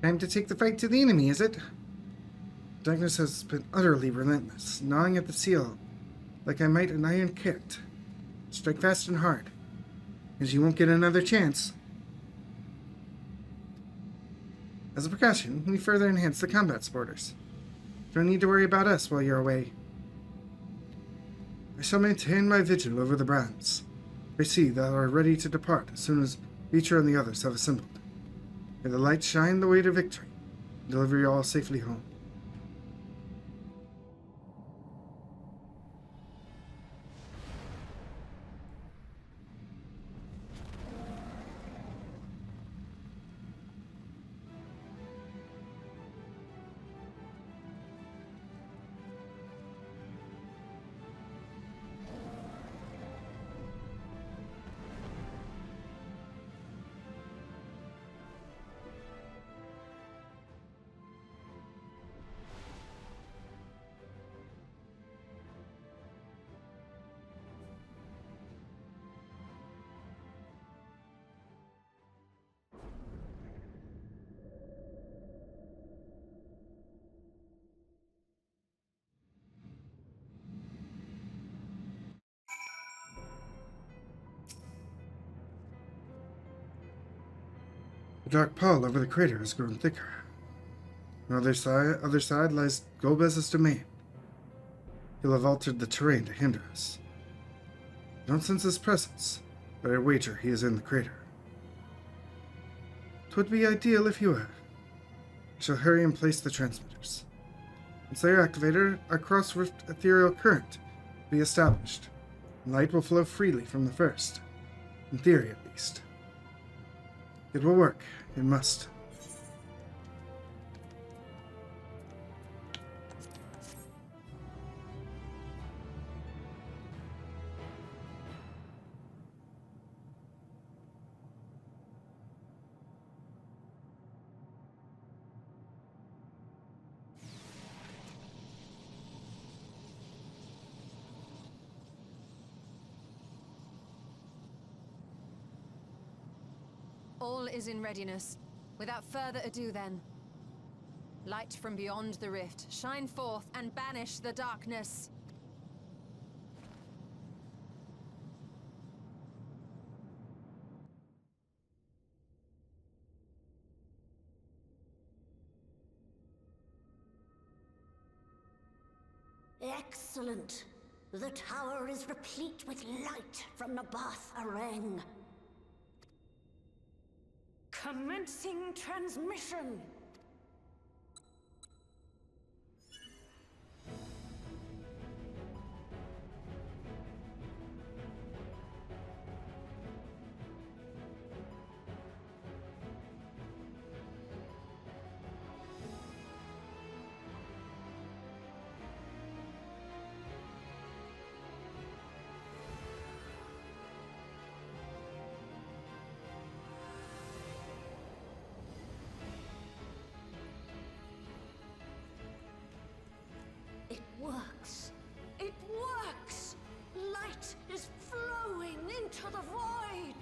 Time to take the fight to the enemy, is it? Darkness has been utterly relentless, gnawing at the seal like I might an iron cat. Strike fast and hard, as you won't get another chance. As a precaution, we further enhance the combat sporters. Don't need to worry about us while you're away. I shall maintain my vigil over the brands. I see that are ready to depart as soon as Reacher and the others have assembled. May the light shine the way to victory, and deliver you all safely home. The dark pall over the crater has grown thicker. On the other side lies Gomez's domain. He'll have altered the terrain to hinder us. I don't sense his presence, but I wager he is in the crater. 'Twould be ideal if you were. I shall hurry and place the transmitters. Once they are activated, our cross-rift ethereal current will be established, and light will flow freely from the first. In theory, at least. It will work. It must. All is in readiness. Without further ado then. Light from beyond the rift, shine forth and banish the darkness. Excellent. The tower is replete with light from the Bath Arang. Commencing transmission! It works! It works! Light is flowing into the void!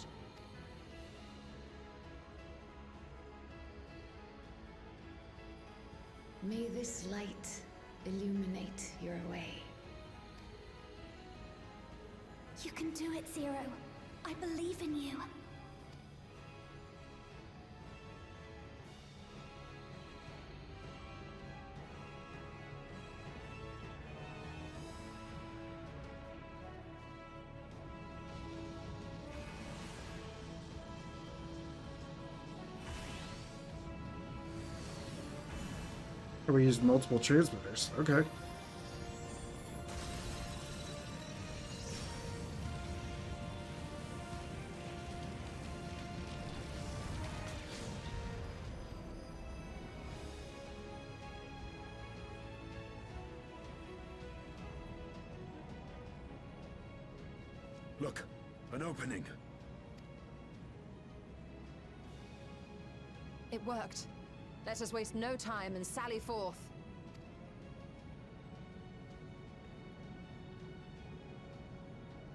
May this light illuminate your way. You can do it, Zero. I believe in you. We used multiple transmitters. Okay. Look, an opening. It worked. Let us waste no time and sally forth.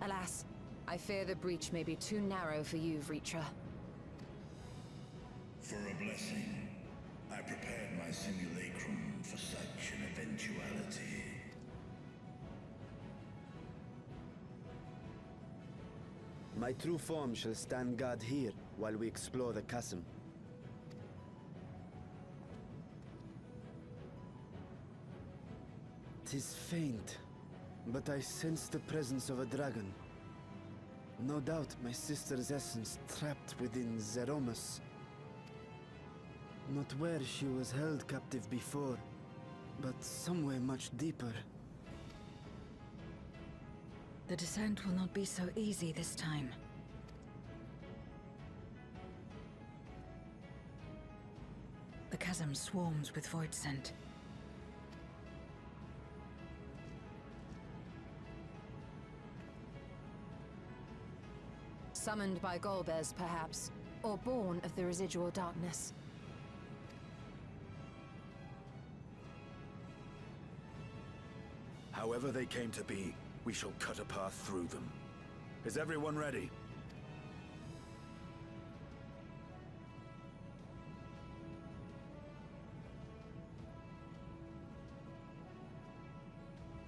Alas, I fear the breach may be too narrow for you, Vritra. For a blessing. I prepared my simulacrum for such an eventuality. My true form shall stand guard here while we explore the chasm. 'Tis faint, but I sense the presence of a dragon. No doubt my sister's essence trapped within Zeromus. Not where she was held captive before, but somewhere much deeper. The descent will not be so easy this time. The chasm swarms with void scent. Summoned by Golbez, perhaps, or born of the residual darkness. However they came to be, we shall cut a path through them. Is everyone ready?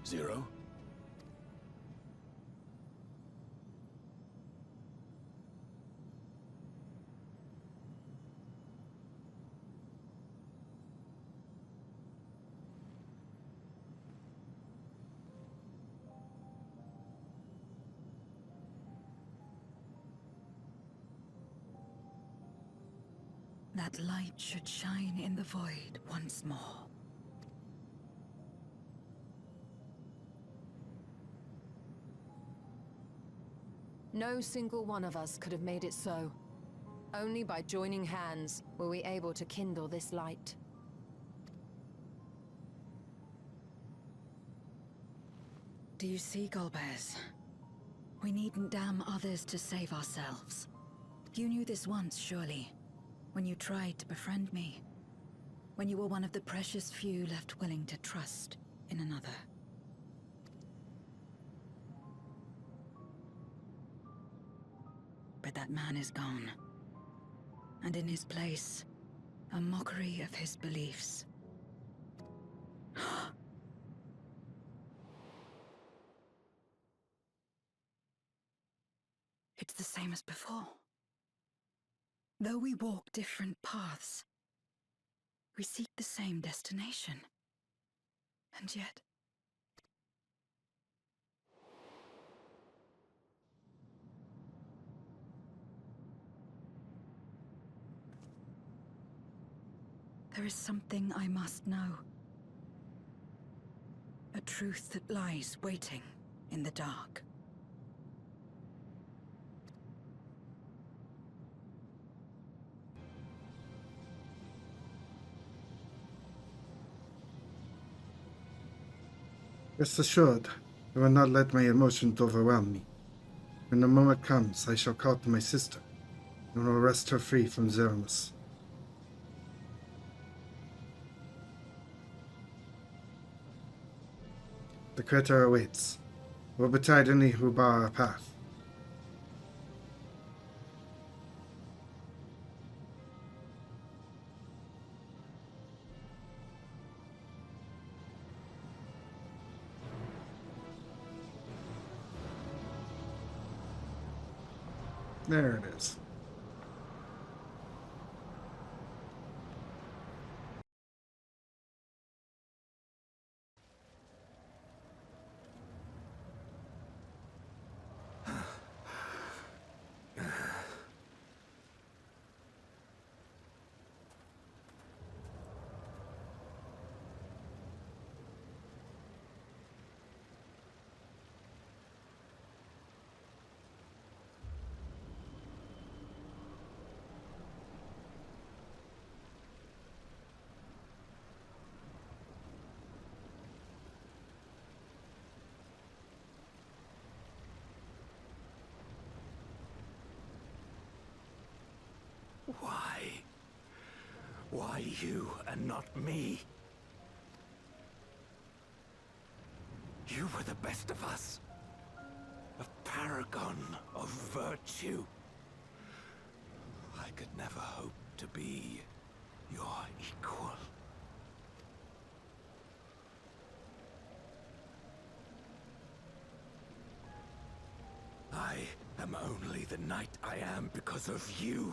Zero? That light should shine in the void once more. No single one of us could have made it so. Only by joining hands were we able to kindle this light. Do you see, Golbez? We needn't damn others to save ourselves. You knew this once, surely, when you tried to befriend me. When you were one of the precious few left willing to trust in another. But that man is gone. And in his place, a mockery of his beliefs. It's the same as before. Though we walk different paths, we seek the same destination. And yet... there is something I must know. A truth that lies waiting in the dark. Rest assured, I will not let my emotions overwhelm me. When the moment comes, I shall call to my sister, and will wrest her free from Zeromus. The critter awaits. Will betide any who bar our path. There it is. Why? Why you and not me? You were the best of us. A paragon of virtue. I could never hope to be. your equal. I am only the knight I am because of you.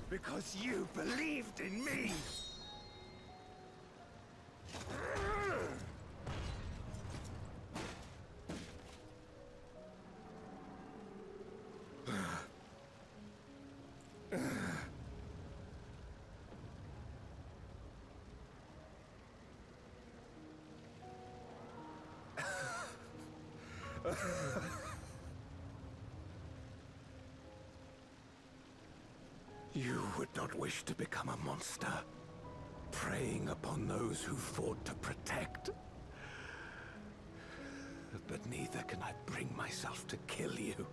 Because you believed in me! You would not wish to become a monster, preying upon those who fought to protect. But neither can I bring myself to kill you.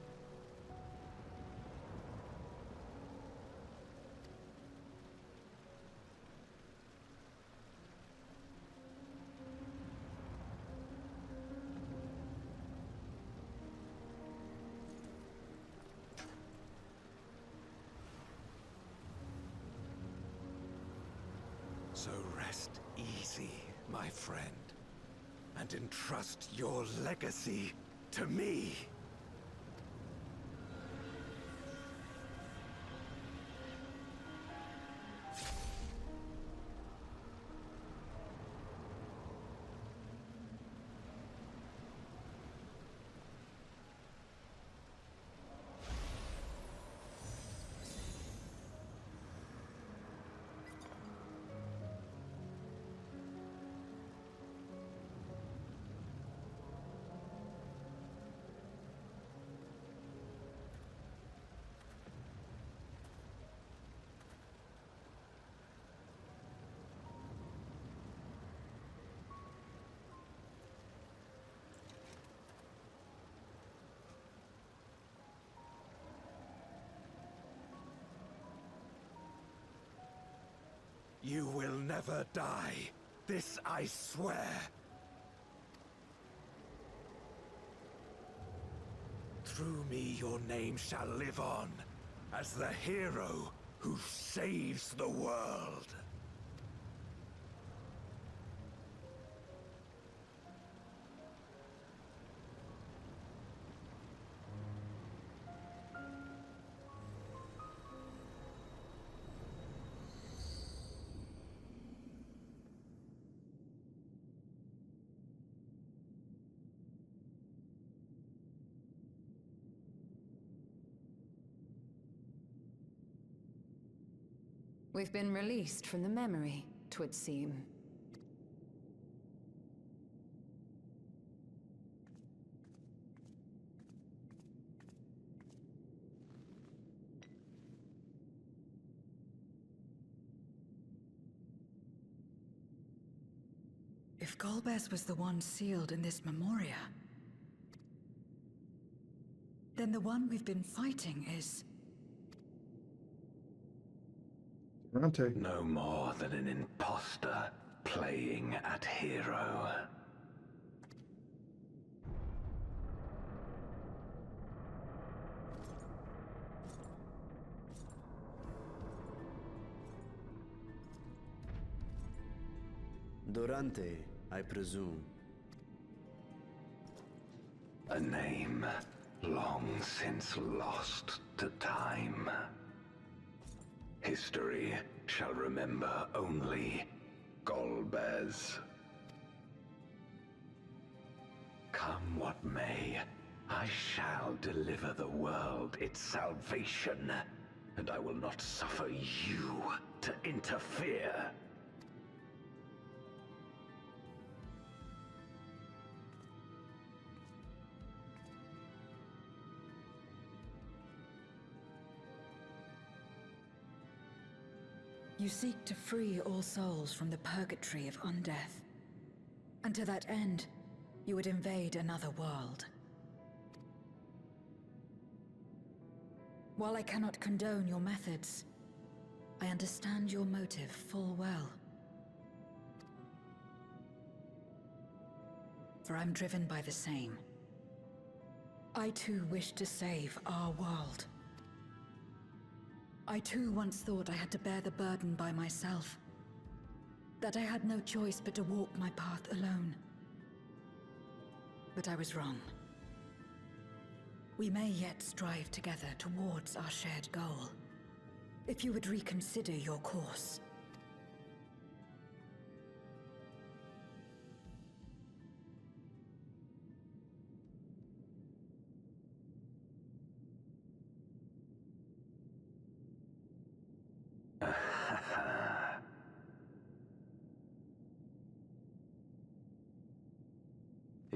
So rest easy, my friend, and entrust your legacy to me. You will never die. This I swear. Through me your name shall live on, as the hero who saves the world. We've been released from the memory, 'twould seem. If Golbez was the one sealed in this memoria, then the one we've been fighting is... Durante. No more than an imposter playing at hero. Durante, I presume. A name long since lost to time. History shall remember only Golbez. Come what may, I shall deliver the world its salvation, and I will not suffer you to interfere. You seek to free all souls from the purgatory of undeath. And to that end, you would invade another world. While I cannot condone your methods, I understand your motive full well. For I'm driven by the same. I too wish to save our world. I too once thought I had to bear the burden by myself. That I had no choice but to walk my path alone. But I was wrong. We may yet strive together towards our shared goal. If you would reconsider your course.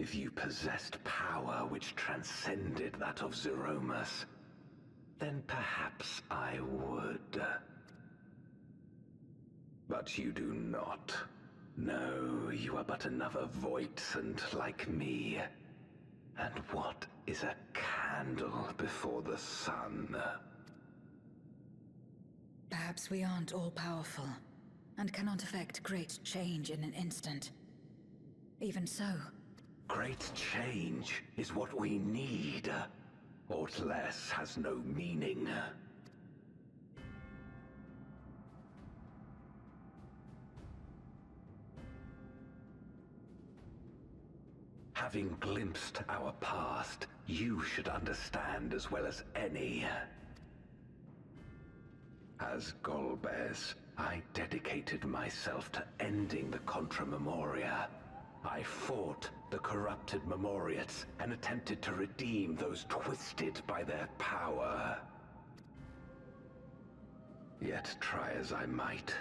If you possessed power which transcended that of Zeromus, then perhaps I would. But you do not. No, you are but another Voidsent like me. And what is a candle before the sun? Perhaps we aren't all-powerful, and cannot effect great change in an instant. Even so, Great change is what we need. Aught less has no meaning. Having glimpsed our past, you should understand as well as any. As Golbez, I dedicated myself to ending the Contra Memoria. I fought the corrupted Memoriates and attempted to redeem those twisted by their power. Yet try as I might,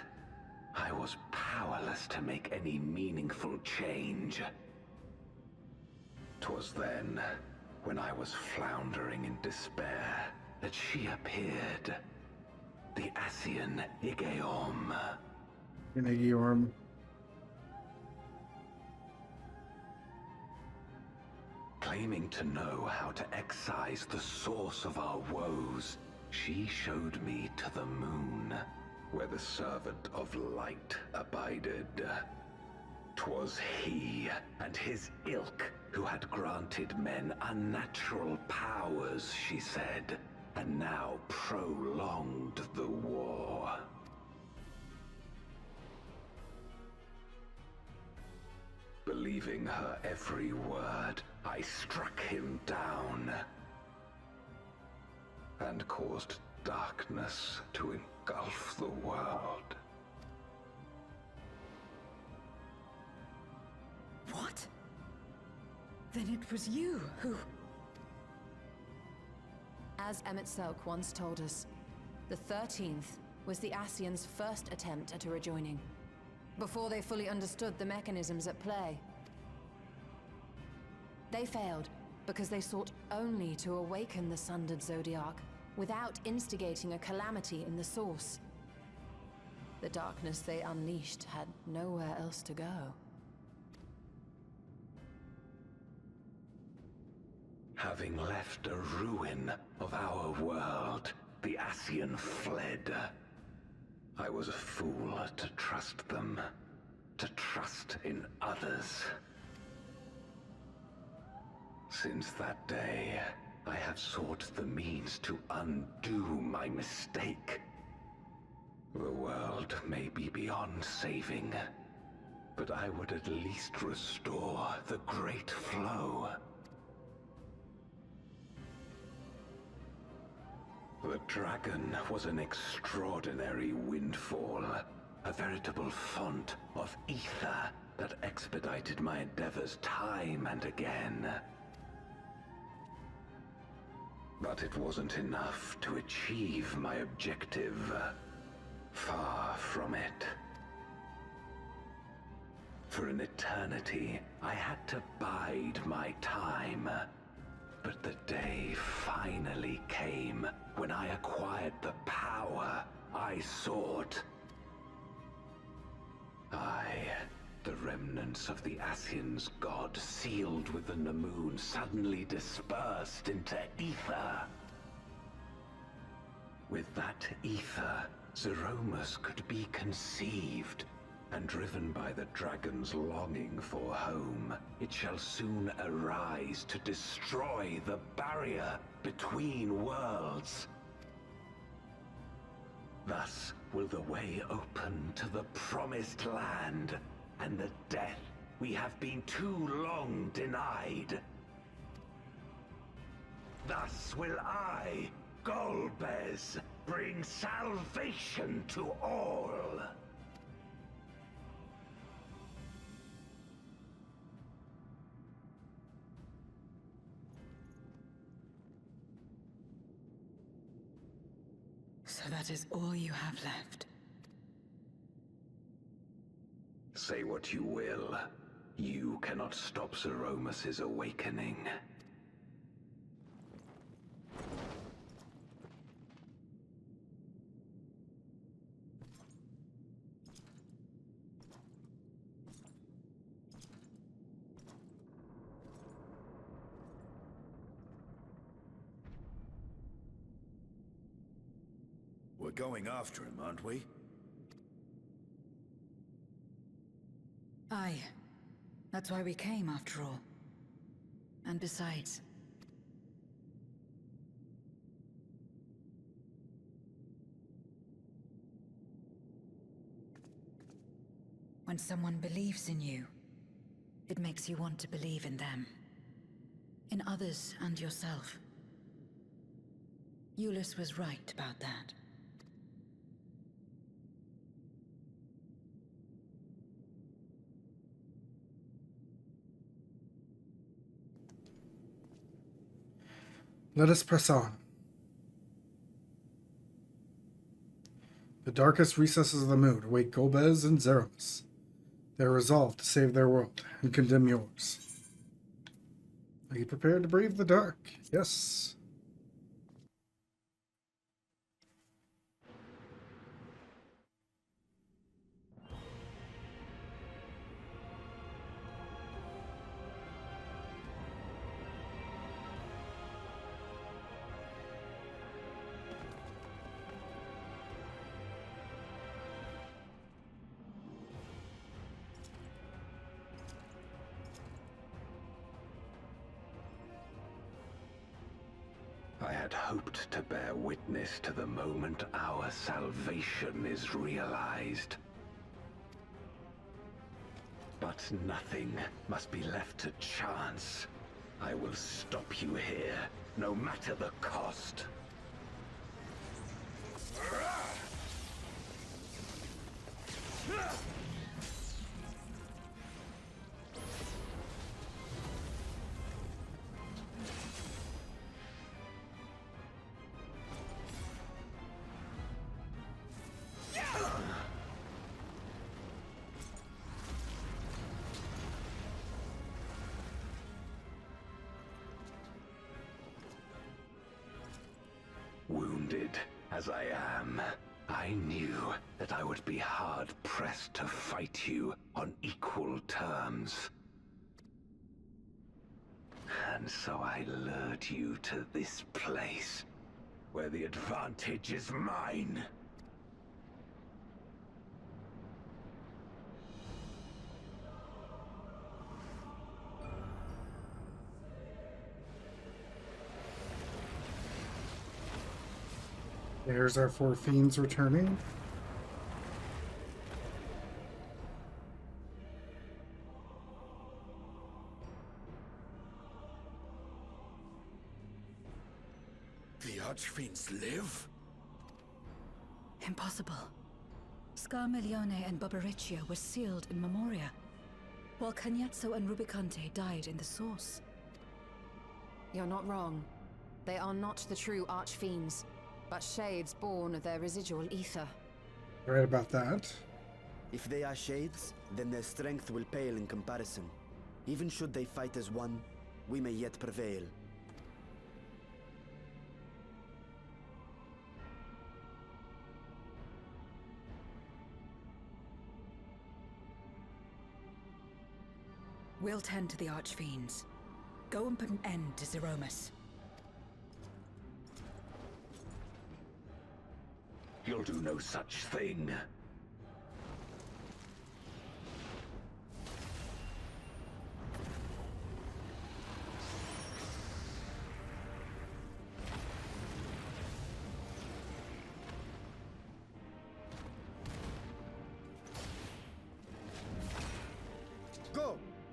I was powerless to make any meaningful change. 'Twas then, when I was floundering in despair, that she appeared. The Ascian Igeom. In Aeorm. Claiming to know how to excise the source of our woes, she showed me to the moon, where the servant of light abided. 'Twas he and his ilk who had granted men unnatural powers, she said, and now prolonged the war. Believing her every word, I struck him down and caused darkness to engulf the world. what? Then it was you who... As Emmett Selk once told us, the 13th was the Ascians' first attempt at a rejoining, before they fully understood the mechanisms at play. They failed because they sought only to awaken the sundered Zodiac without instigating a calamity in the source. The darkness they unleashed had nowhere else to go. Having left a ruin of our world, the Ascian fled. I was a fool to trust them, to trust in others. Since that day, I have sought the means to undo my mistake. The world may be beyond saving, but I would at least restore the Great Flow. The dragon was an extraordinary windfall, a veritable font of ether that expedited my endeavors time and again. But it wasn't enough to achieve my objective. Far from it. For an eternity, I had to bide my time. But the day finally came when I acquired the power I sought. The remnants of the Ascians' god sealed within the moon suddenly dispersed into ether. With that ether, Zeromus could be conceived, and driven by the dragon's longing for home, it shall soon arise to destroy the barrier between worlds. Thus will the way open to the promised land, and the death we have been too long denied. Thus will I, Golbez, bring salvation to all. So that is all you have left. Say what you will. You cannot stop Zeromus's awakening. We're going after him, aren't we? Aye. That's why we came, after all. And besides... when someone believes in you, it makes you want to believe in them. In others and yourself. Euless was right about that. Let us press on. The darkest recesses of the moon await Golbez and Zeromus. They are resolved to save their world and condemn yours. Are you prepared to brave the dark? Yes. I had hoped to bear witness to the moment our salvation is realized. But nothing must be left to chance. I will stop you here, no matter the cost. Wounded as I am, I knew that I would be hard-pressed to fight you on equal terms. And so I lured you to this place, where the advantage is mine. There's our 4 fiends returning. The Archfiends live? Impossible. Scarmiglione and Barbariccia were sealed in Memoria, while Cagnezzo and Rubicante died in the Source. You're not wrong. They are not the true Archfiends, but shades born of their residual ether. Right about that. If they are shades, then their strength will pale in comparison. Even should they fight as one, we may yet prevail. We'll tend to the Archfiends. Go and put an end to Zeromus. You'll do no such thing.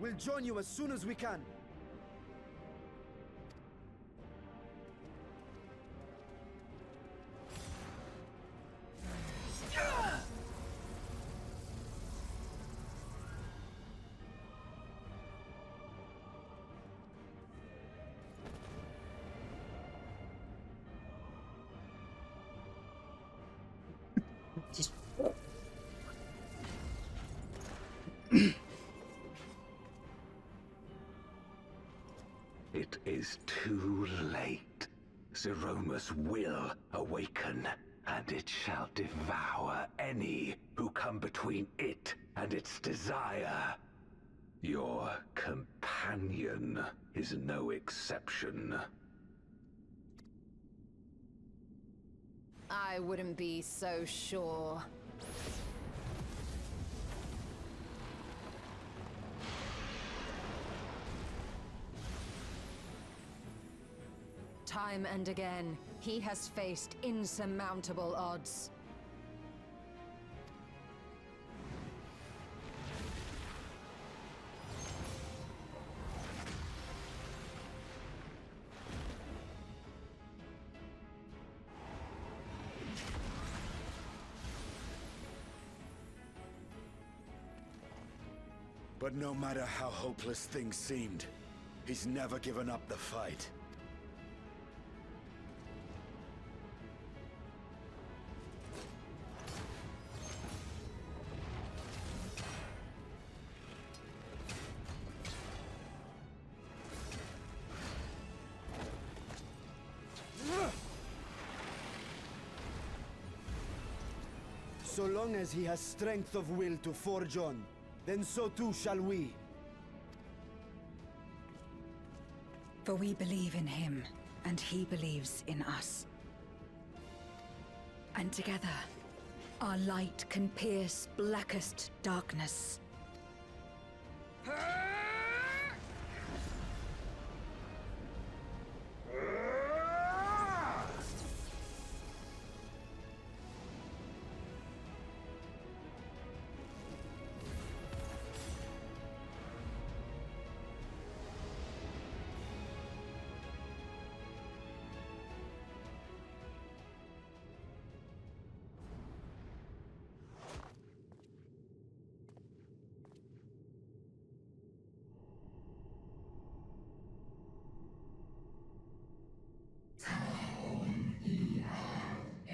We'll join you as soon as we can. Just It is too late. Zeromus will awaken, and it shall devour any who come between it and its desire. Your companion is no exception. I wouldn't be so sure. Time and again, he has faced insurmountable odds. But no matter how hopeless things seemed, he's never given up the fight. So long as he has strength of will to forge on, then so too shall we. For we believe in him, and he believes in us. And together, our light can pierce blackest darkness.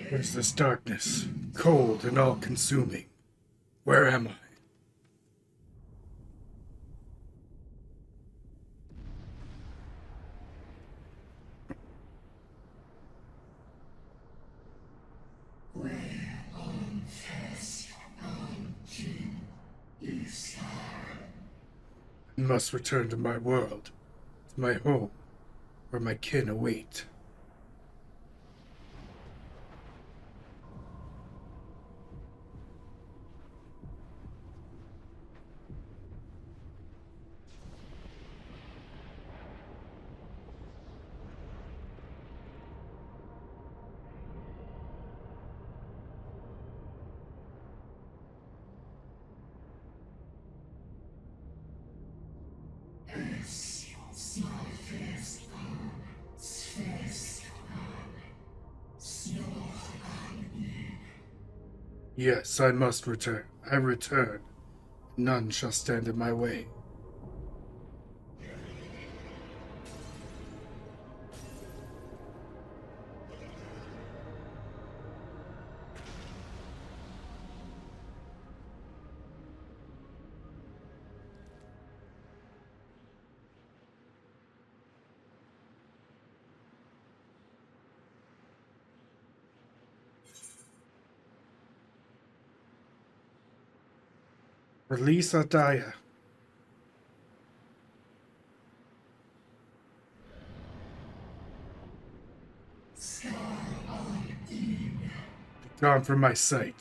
Where's this darkness? Cold and all-consuming. Where am I? I must return to my world, to my home, where my kin await. Yes, I must return. I return. None shall stand in my way. Release Adaya. Be gone from my sight.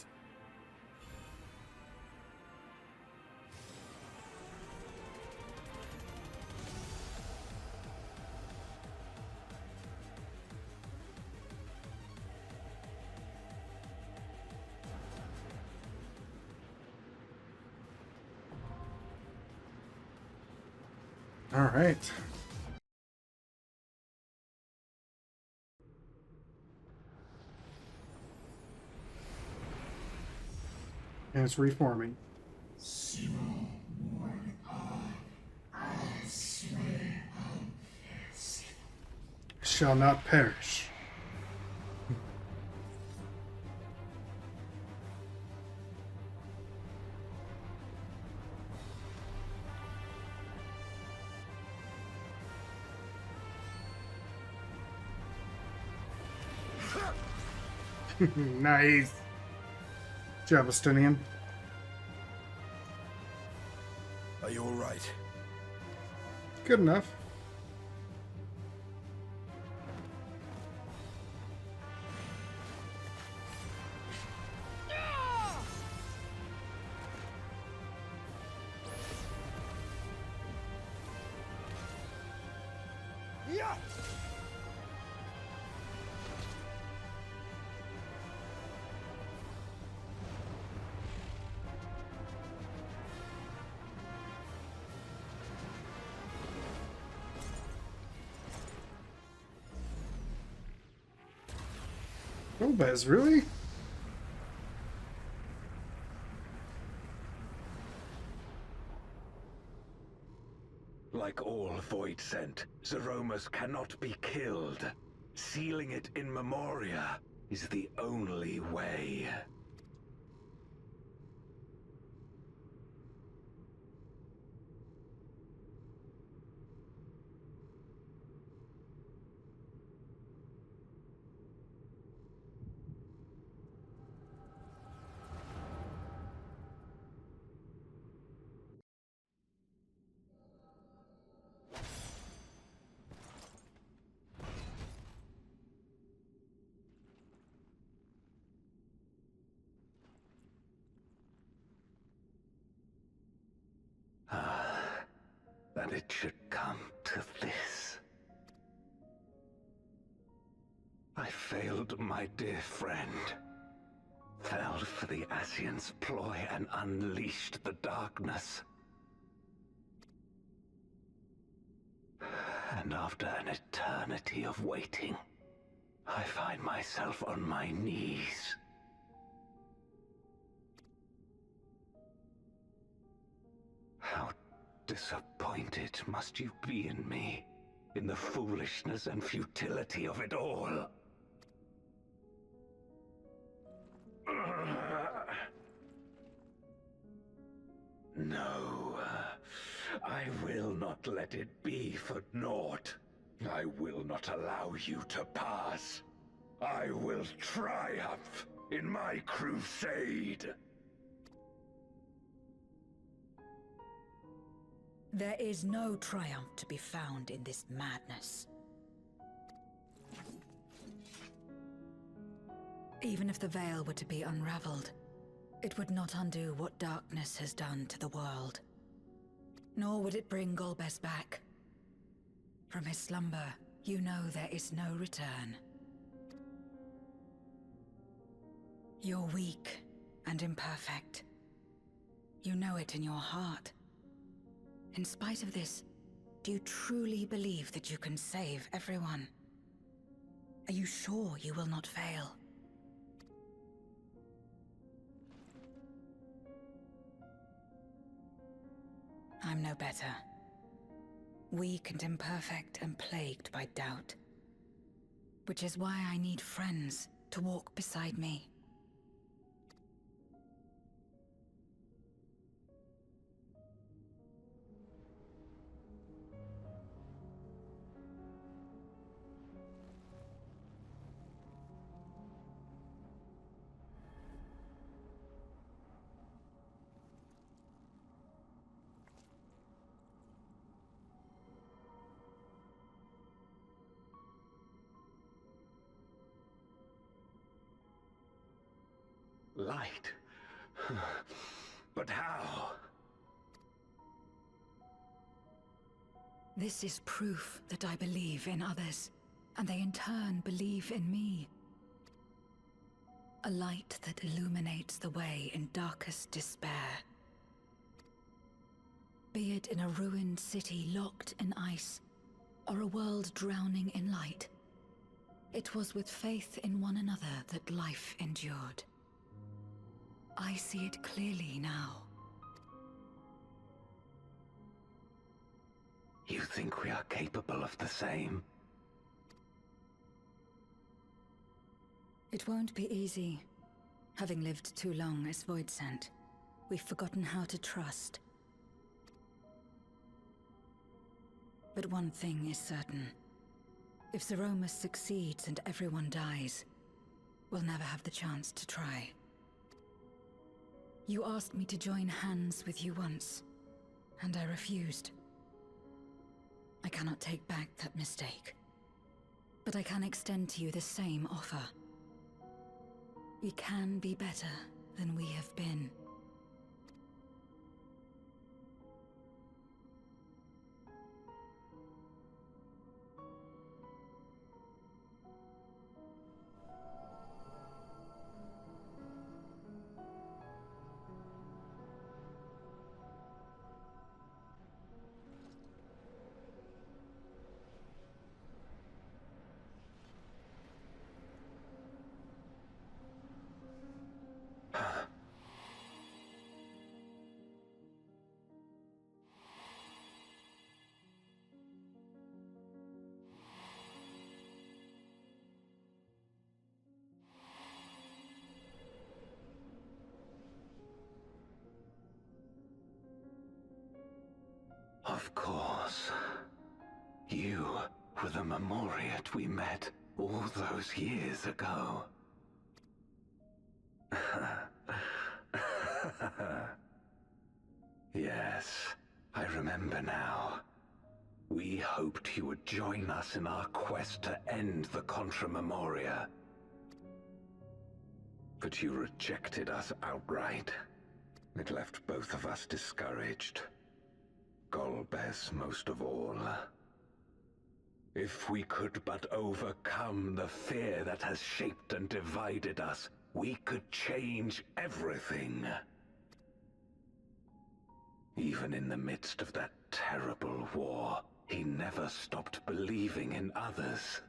All right. And it's reforming. Shall not perish. Nice. Good job, Estonian. Are you all right? Good enough. Yeah! Bez, really? Like all Void Sent, Zeromus cannot be killed. Sealing it in Memoria is the only way. That it should come to this. I failed my dear friend. Fell for the Ascian's ploy and unleashed the darkness. And after an eternity of waiting, I find myself on my knees. How disappointed must you be in me, in the foolishness and futility of it all? No, I will not let it be for naught. I will not allow you to pass. I will triumph in my crusade. There is no triumph to be found in this madness. Even if the veil were to be unraveled, it would not undo what darkness has done to the world. Nor would it bring Golbez back. From his slumber, you know there is no return. You're weak and imperfect. You know it in your heart. In spite of this, do you truly believe that you can save everyone? Are you sure you will not fail? I'm no better. Weak and imperfect and plagued by doubt. Which is why I need friends to walk beside me. Light? But how? This is proof that I believe in others, and they in turn believe in me. A light that illuminates the way in darkest despair. Be it in a ruined city locked in ice, or a world drowning in light, it was with faith in one another that life endured. I see it clearly now. You think we are capable of the same? It won't be easy. Having lived too long as Voidsent, we've forgotten how to trust. But one thing is certain. If Zeromus succeeds and everyone dies, we'll never have the chance to try. You asked me to join hands with you once, and I refused. I cannot take back that mistake, but I can extend to you the same offer. We can be better than we have been. Of course. You were the Memoriat we met all those years ago. Yes, I remember now. We hoped you would join us in our quest to end the Contra Memoria. But you rejected us outright. It left both of us discouraged. Golbez most of all. If we could but overcome the fear that has shaped and divided us, we could change everything. Even in the midst of that terrible war, he never stopped believing in others.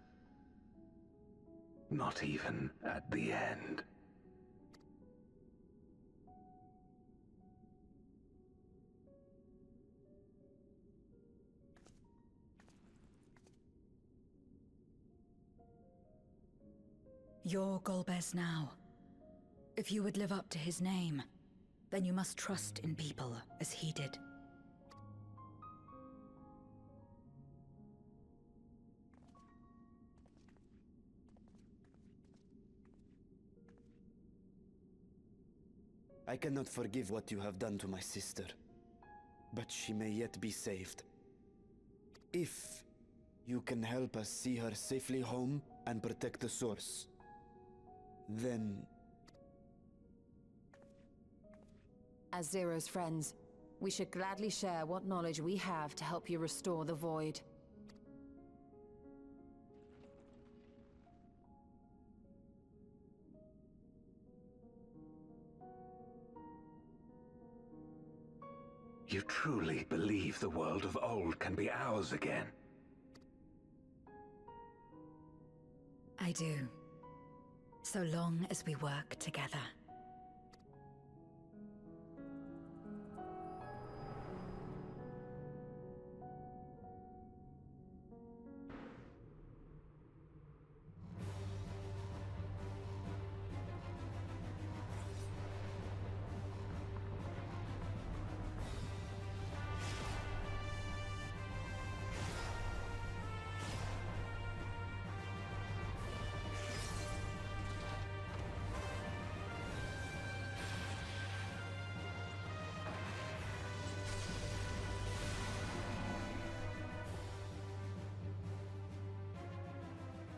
Not even at the end. You're Golbez now. If you would live up to his name, then you must trust in people as he did. I cannot forgive what you have done to my sister, but she may yet be saved. If you can help us see her safely home and protect the source, then... As Zero's friends, we should gladly share what knowledge we have to help you restore the Void. You truly believe the world of old can be ours again? I do. So long as we work together.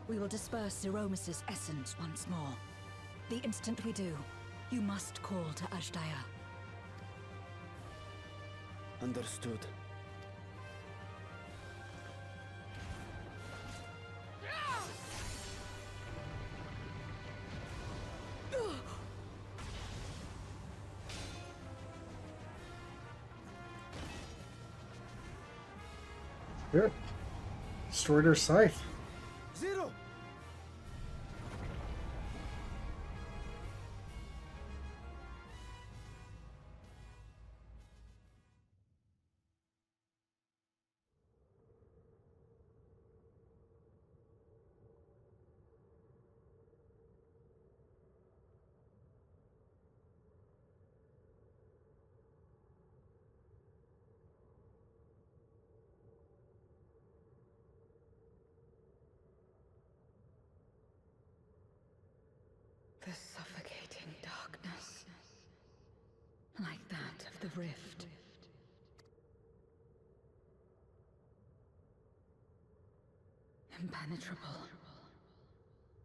We will disperse Zeromus's essence once more. The instant we do, you must call to Ajdaya. Understood. Good. Destroyed her scythe. Zero! The suffocating darkness, like that of the rift. Impenetrable,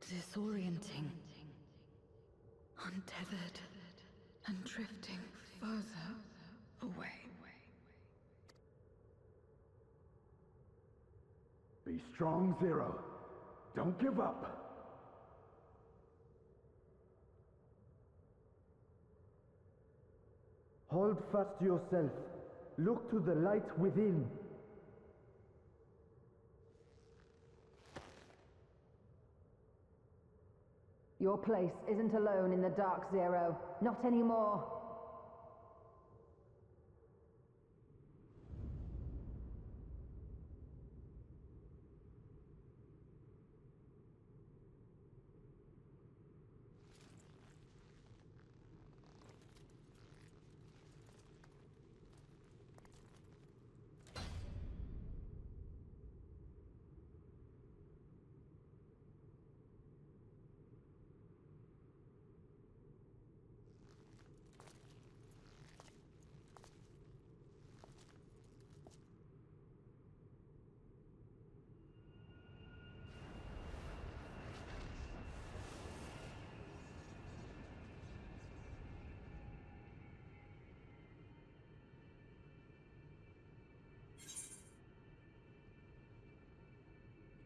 disorienting, untethered, and drifting further away. Be strong, Zero. Don't give up. Hold fast yourself. Look to the light within. Your place isn't alone in the dark, Zero. Not anymore.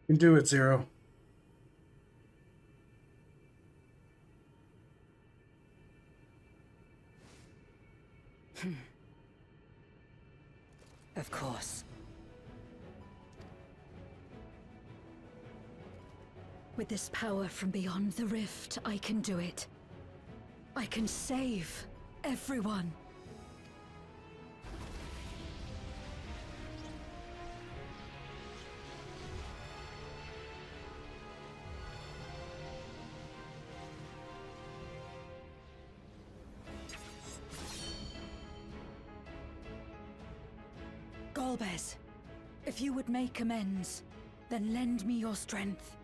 You can do it, Zero. Of course. With this power from beyond the rift, I can do it. I can save everyone. Golbez, if you would make amends, then lend me your strength.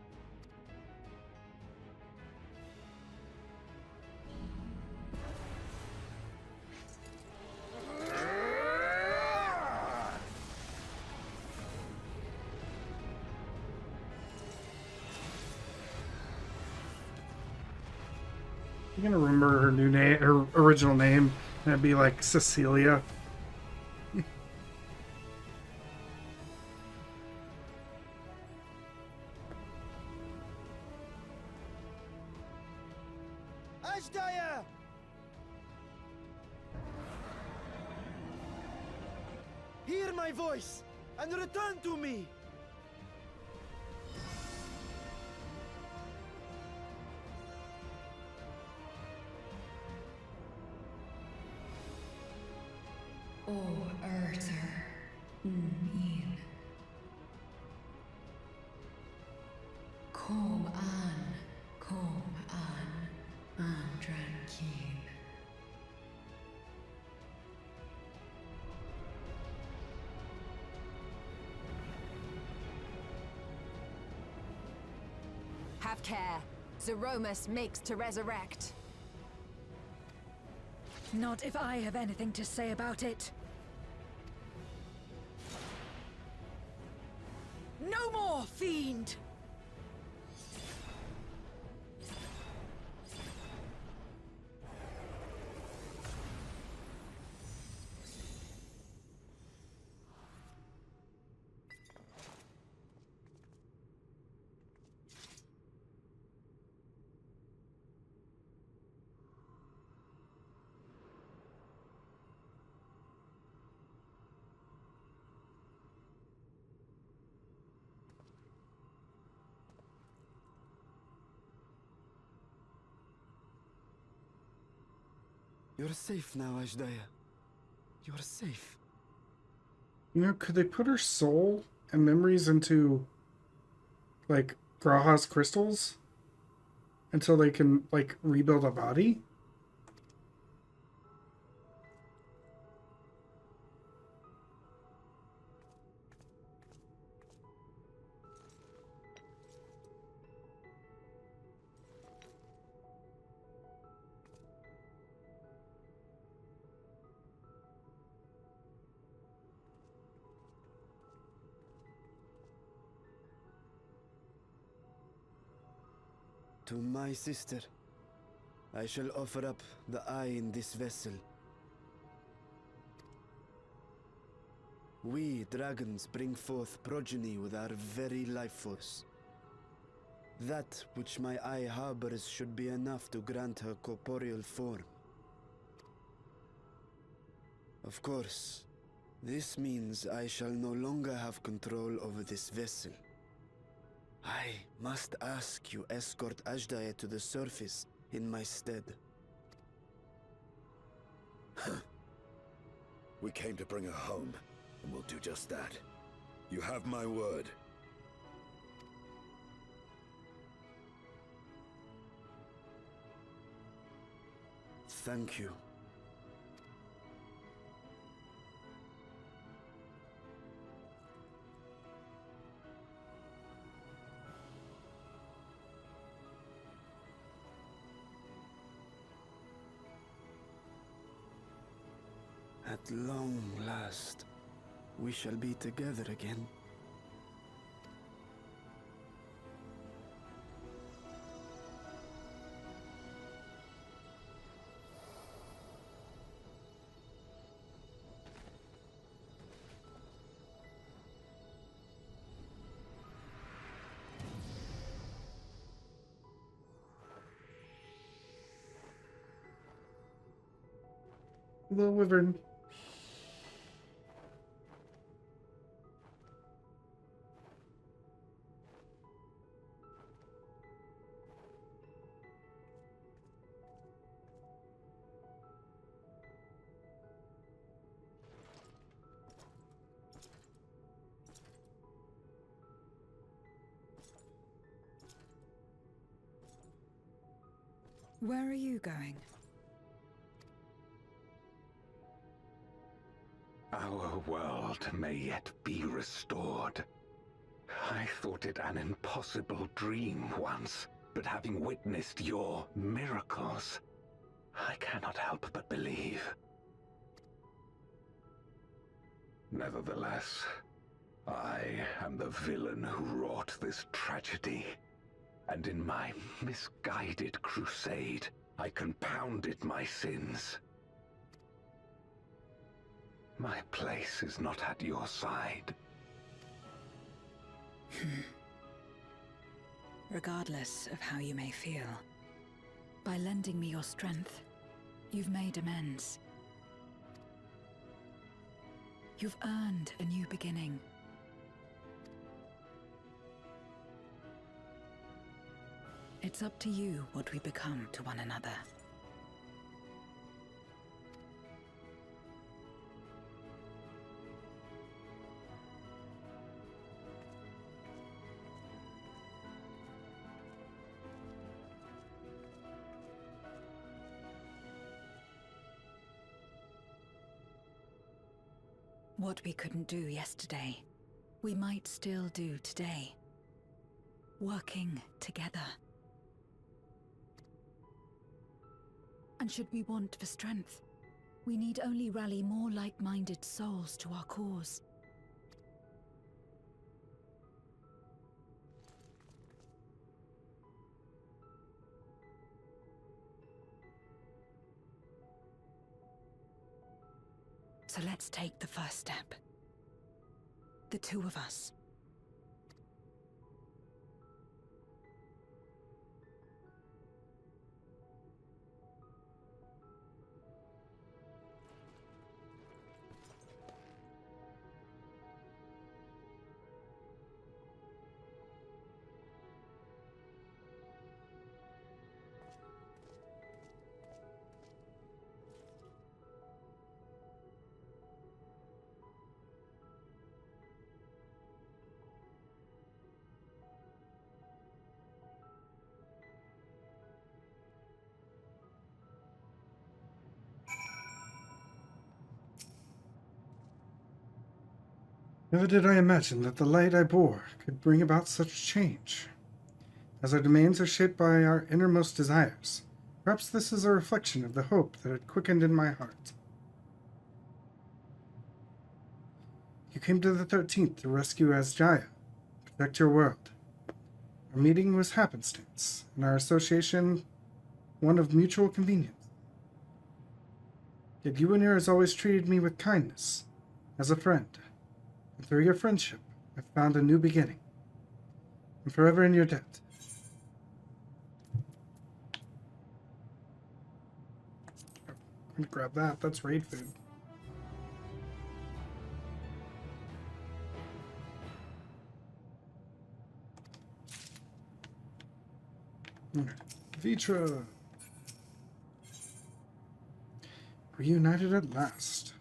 You're gonna remember her new name, her original name, and it'd be like Cecilia. Ashdaya! Hear my voice and return to me! O Urter, in. Kom an, Andran Have care. Zeromus makes to resurrect. Not if I have anything to say about it. No more, fiend! You're safe now, Ashdaya. You're safe. You know, could they put her soul and memories into, like, Graha's crystals? Until they can, like, rebuild a body? To my sister, I shall offer up the eye in this vessel. We, dragons, bring forth progeny with our very life force. That which my eye harbors should be enough to grant her corporeal form. Of course, this means I shall no longer have control over this vessel. I must ask you escort Ashdaya to the surface in my stead. We came to bring her home, and we'll do just that. You have my word. Thank you. At long last, we shall be together again. The wyvern. Where are you going? Our world may yet be restored. I thought it an impossible dream once, but having witnessed your miracles, I cannot help but believe. Nevertheless, I am the villain who wrought this tragedy, and in my misguided crusade, I compounded my sins. My place is not at your side. Regardless of how you may feel, by lending me your strength, you've made amends. You've earned a new beginning. It's up to you what we become to one another. What we couldn't do yesterday, we might still do today. Working together. And should we want for strength, we need only rally more like-minded souls to our cause. So let's take the first step. The two of us. Never did I imagine that the light I bore could bring about such change. As our domains are shaped by our innermost desires, perhaps this is a reflection of the hope that had quickened in my heart. You came to the 13th to rescue Asjaya, protect your world. Our meeting was happenstance, and our association one of mutual convenience. Yet Yuanir has always treated me with kindness, as a friend, and through your friendship, I've found a new beginning. I'm forever in your debt. I'm gonna grab that. That's raid food. Okay. Vitra. Reunited at last.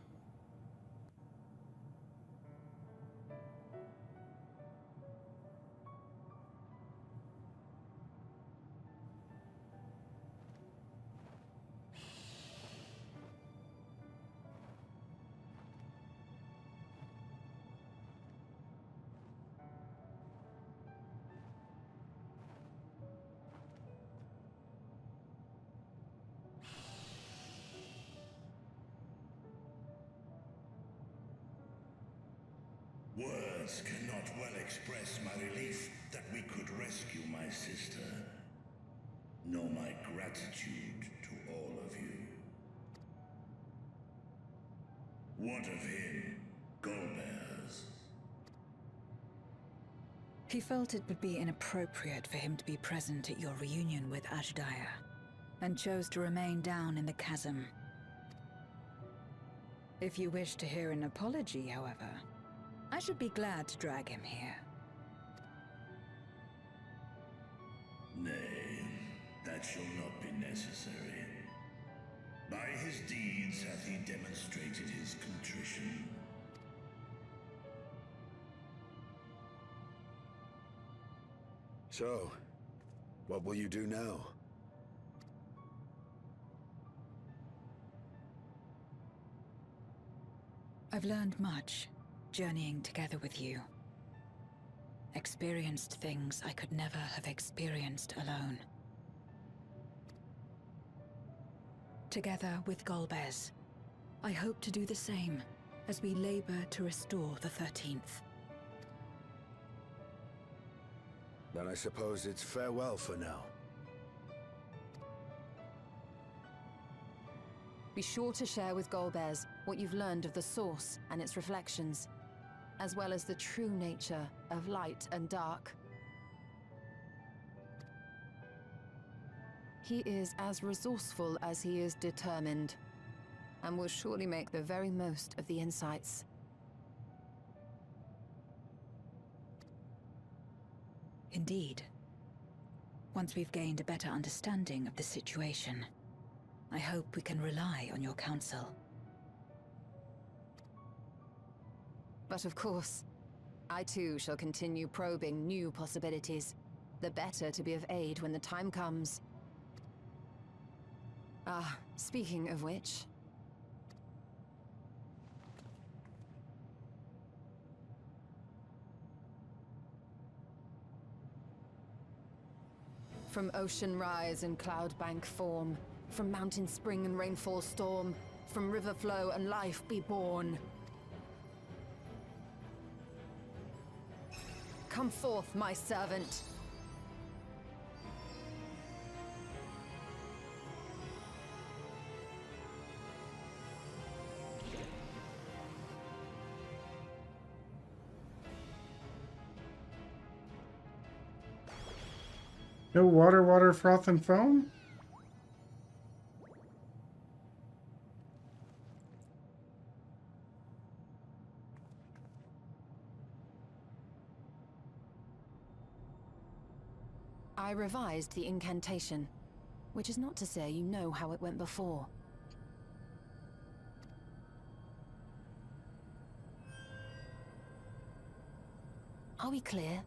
Words cannot well express my relief that we could rescue my sister, nor my gratitude to all of you. What of him, Golbez? He felt it would be inappropriate for him to be present at your reunion with Ashdaya, and chose to remain down in the chasm. If you wish to hear an apology, however, I should be glad to drag him here. Nay, that shall not be necessary. By his deeds hath he demonstrated his contrition. So, what will you do now? I've learned much, journeying together with you. Experienced things I could never have experienced alone. Together with Golbez, I hope to do the same as we labor to restore the 13th. Then I suppose it's farewell for now. Be sure to share with Golbez what you've learned of the Source and its reflections, as well as the true nature of light and dark. He is as resourceful as he is determined, and will surely make the very most of the insights. Indeed. Once we've gained a better understanding of the situation, I hope we can rely on your counsel. But of course, I too shall continue probing new possibilities, the better to be of aid when the time comes. Ah, speaking of which... From ocean rise and cloud bank form, from mountain spring and rainfall storm, from river flow and life be born. Come forth, my servant. No water, froth, and foam? I revised the incantation, which is not to say you know how it went before. Are we clear?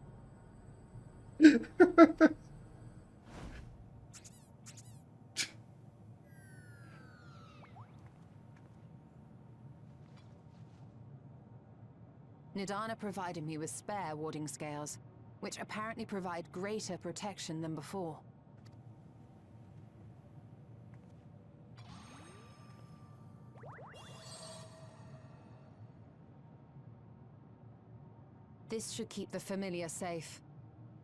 Nidana provided me with spare warding scales, which apparently provide greater protection than before. This should keep the familiar safe.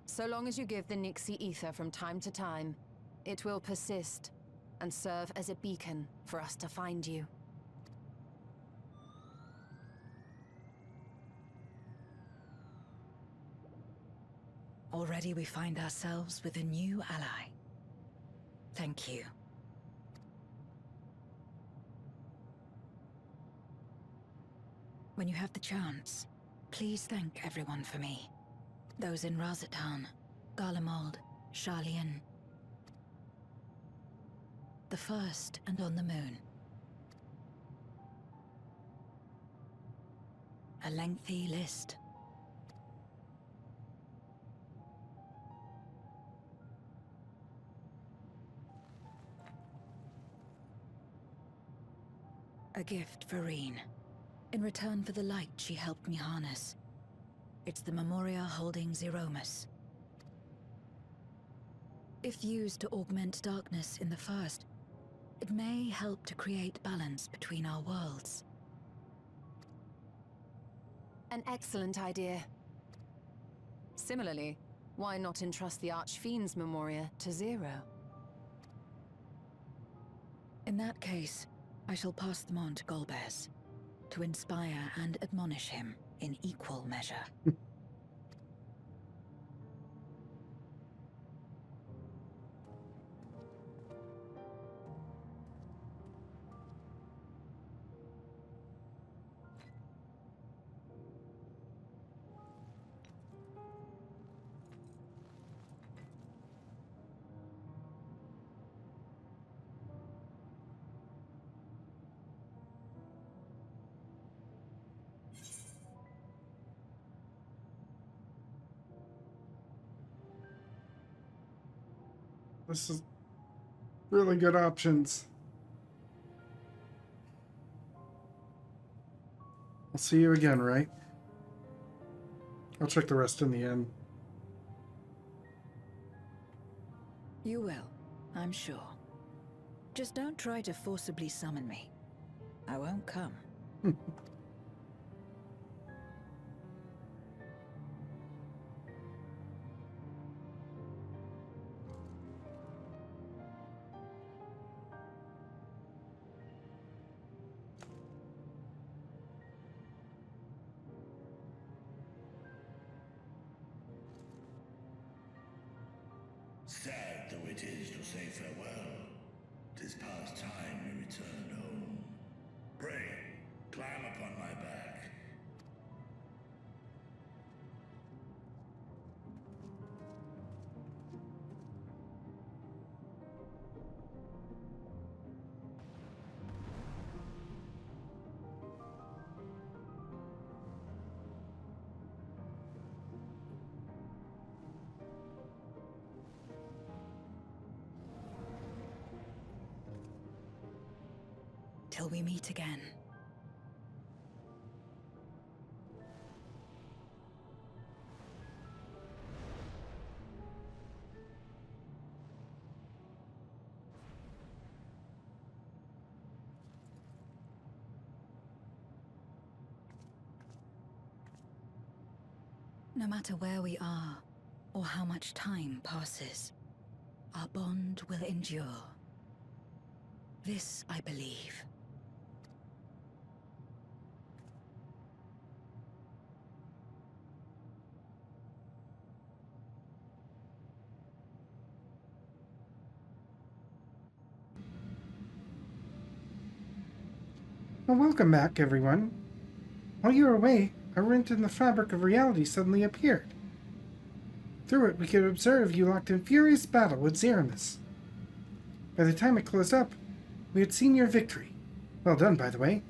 So long as you give the Nixie ether from time to time, it will persist and serve as a beacon for us to find you. Already we find ourselves with a new ally. Thank you. When you have the chance, please thank everyone for me. Those in Razatan, Garlemald, Sharlayan. The first and on the moon. A lengthy list. A gift for Reen, in return for the light she helped me harness. It's the Memoria holding Zeromus. If used to augment darkness in the first, it may help to create balance between our worlds. An excellent idea. Similarly, why not entrust the Archfiend's Memoria to Zero? In that case, I shall pass them on to Golbez, to inspire and admonish him in equal measure. This is really good options. I'll see you again, right? I'll check the rest in the end. You will, I'm sure. Just don't try to forcibly summon me. I won't come. Sad though it is to say farewell, 'tis past time we returned home. Pray, climb upon my back. Till we meet again. No matter where we are, or how much time passes, our bond will endure. This I believe. Well, welcome back, everyone. While you were away, a rent in the fabric of reality suddenly appeared. Through it, we could observe you locked in furious battle with Zeromus. By the time it closed up, we had seen your victory. Well done, by the way.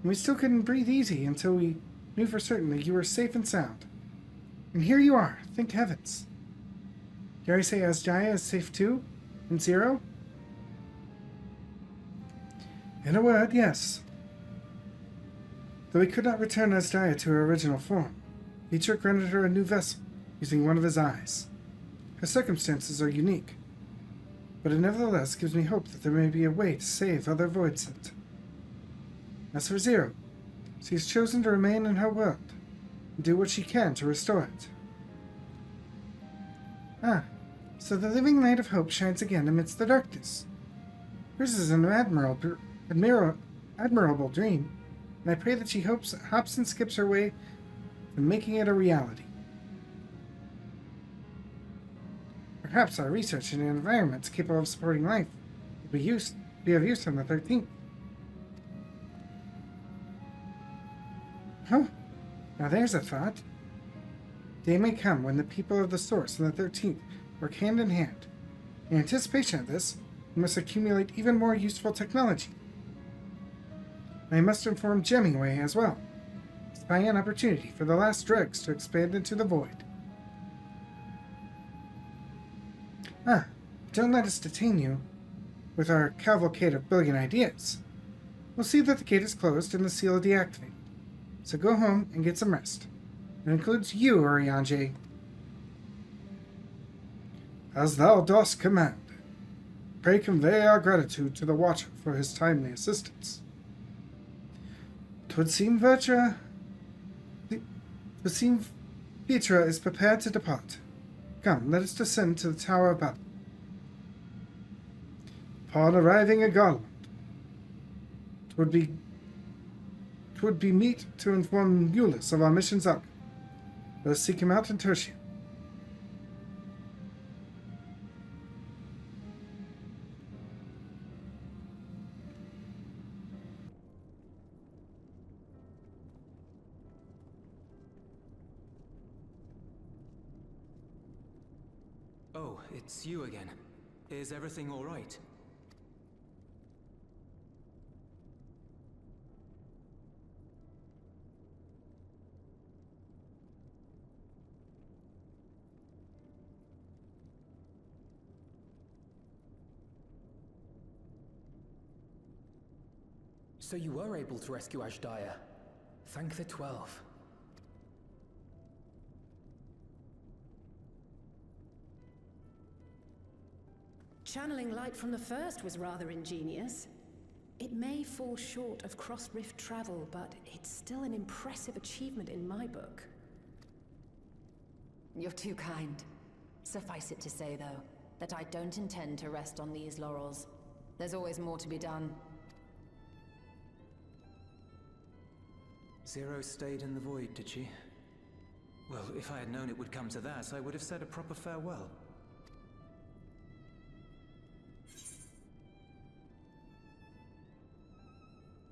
And we still couldn't breathe easy until we knew for certain that you were safe and sound. And here you are, thank heavens. Dare I say Asjaya is safe too? And Zero? In a word, yes. Though he could not return Asdaya to her original form, Dietrich granted her a new vessel, using one of his eyes. Her circumstances are unique, but it nevertheless gives me hope that there may be a way to save other Voidsent. As for Zero, she has chosen to remain in her world, and do what she can to restore it. Ah, so the living light of hope shines again amidst the darkness. Hers is an admirable dream, and I pray that she hops and skips her way from making it a reality. Perhaps our research in environments capable of supporting life will be of use on the 13th. Huh? Now there's a thought. Day may come when the people of the Source and the 13th work hand in hand. In anticipation of this, we must accumulate even more useful technology. I must inform Jemmingway as well, spying an opportunity for the last dregs to expand into the void. Don't let us detain you with our cavalcade of brilliant ideas. We'll see that the gate is closed and the seal deactivated. So go home and get some rest. It includes you, Urianger. As thou dost command. Pray convey our gratitude to the Watcher for his timely assistance. 'Twould seem Vitra is prepared to depart. Come, let us descend to the Tower of Battle. Upon arriving at Garland, 'twould be meet to inform Euless of our mission's outcome. Let us seek him out in Tertia. Oh, it's you again. Is everything all right? So you were able to rescue Ashdaya. Thank the 12. Channeling light from the first was rather ingenious. It may fall short of cross-rift travel, but it's still an impressive achievement in my book. You're too kind. Suffice it to say, though, that I don't intend to rest on these laurels. There's always more to be done. Zero stayed in the void, did she? Well, if I had known it would come to that, I would have said a proper farewell.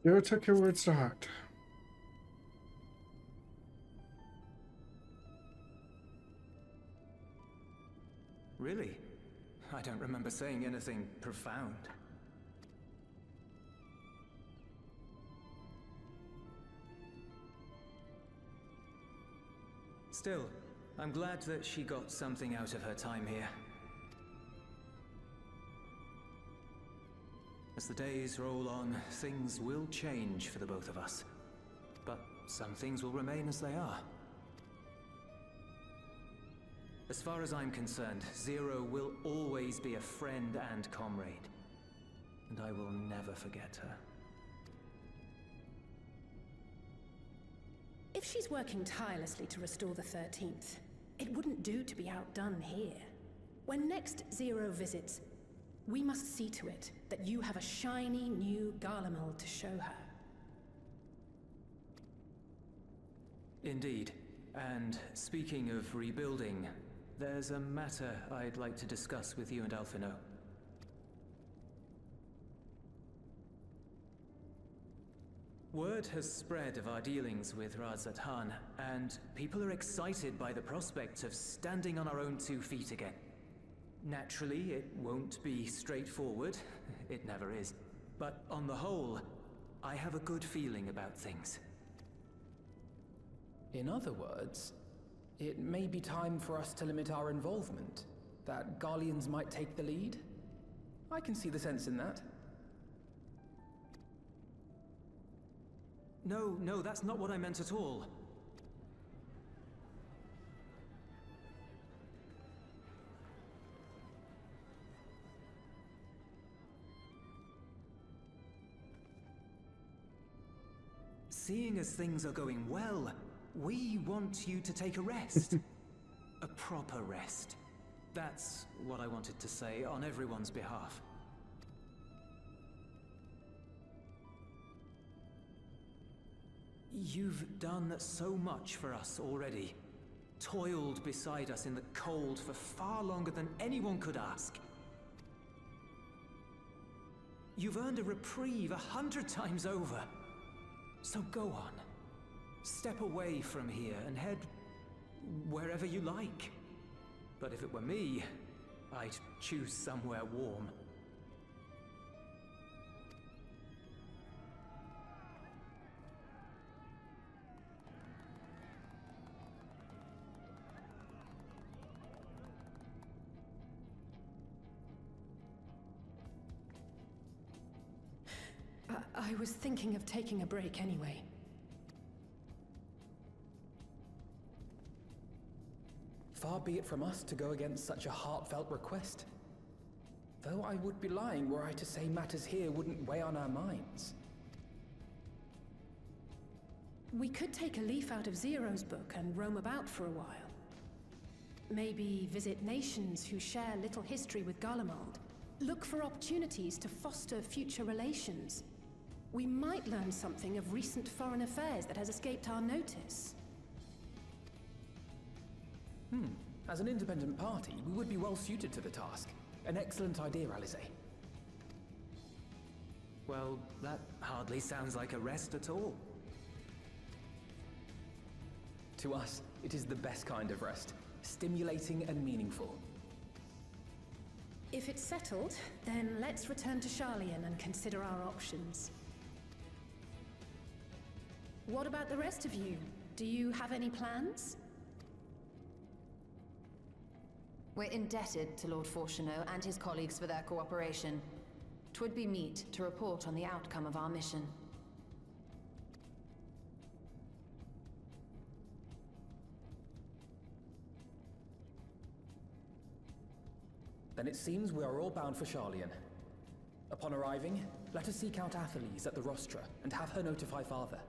Zero took your words to heart. Really? I don't remember saying anything profound. Still, I'm glad that she got something out of her time here. As the days roll on, things will change for the both of us. But some things will remain as they are. As far as I'm concerned, Zero will always be a friend and comrade. And I will never forget her. If she's working tirelessly to restore the 13th, it wouldn't do to be outdone here. When next Zero visits, we must see to it that you have a shiny new Garlemald to show her. Indeed. And speaking of rebuilding, there's a matter I'd like to discuss with you and Alphino. Word has spread of our dealings with Razat Han, and people are excited by the prospect of standing on our own 2 feet again. Naturally, it won't be straightforward. It never is. But on the whole, I have a good feeling about things. In other words, it may be time for us to limit our involvement, that Garleans might take the lead. I can see the sense in that. No, that's not what I meant at all. Seeing as things are going well, we want you to take a rest. A proper rest. That's what I wanted to say on everyone's behalf. You've done so much for us already. Toiled beside us in the cold for far longer than anyone could ask. You've earned a reprieve 100 times over. So go on. Step away from here and head wherever you like. But if it were me, I'd choose somewhere warm. I was thinking of taking a break anyway. Far be it from us to go against such a heartfelt request. Though I would be lying were I to say matters here wouldn't weigh on our minds. We could take a leaf out of Zero's book and roam about for a while. Maybe visit nations who share little history with Garlemald. Look for opportunities to foster future relations. We might learn something of recent foreign affairs that has escaped our notice. As an independent party, we would be well suited to the task. An excellent idea, Alize. Well, that hardly sounds like a rest at all. To us, it is the best kind of rest. Stimulating and meaningful. If it's settled, then let's return to Sharlayan and consider our options. What about the rest of you? Do you have any plans? We're indebted to Lord Fortuneau and his colleagues for their cooperation. 'Twould be meet to report on the outcome of our mission. Then it seems we are all bound for Sharlayan. Upon arriving, let us seek out Athelise at the rostra and have her notify Father.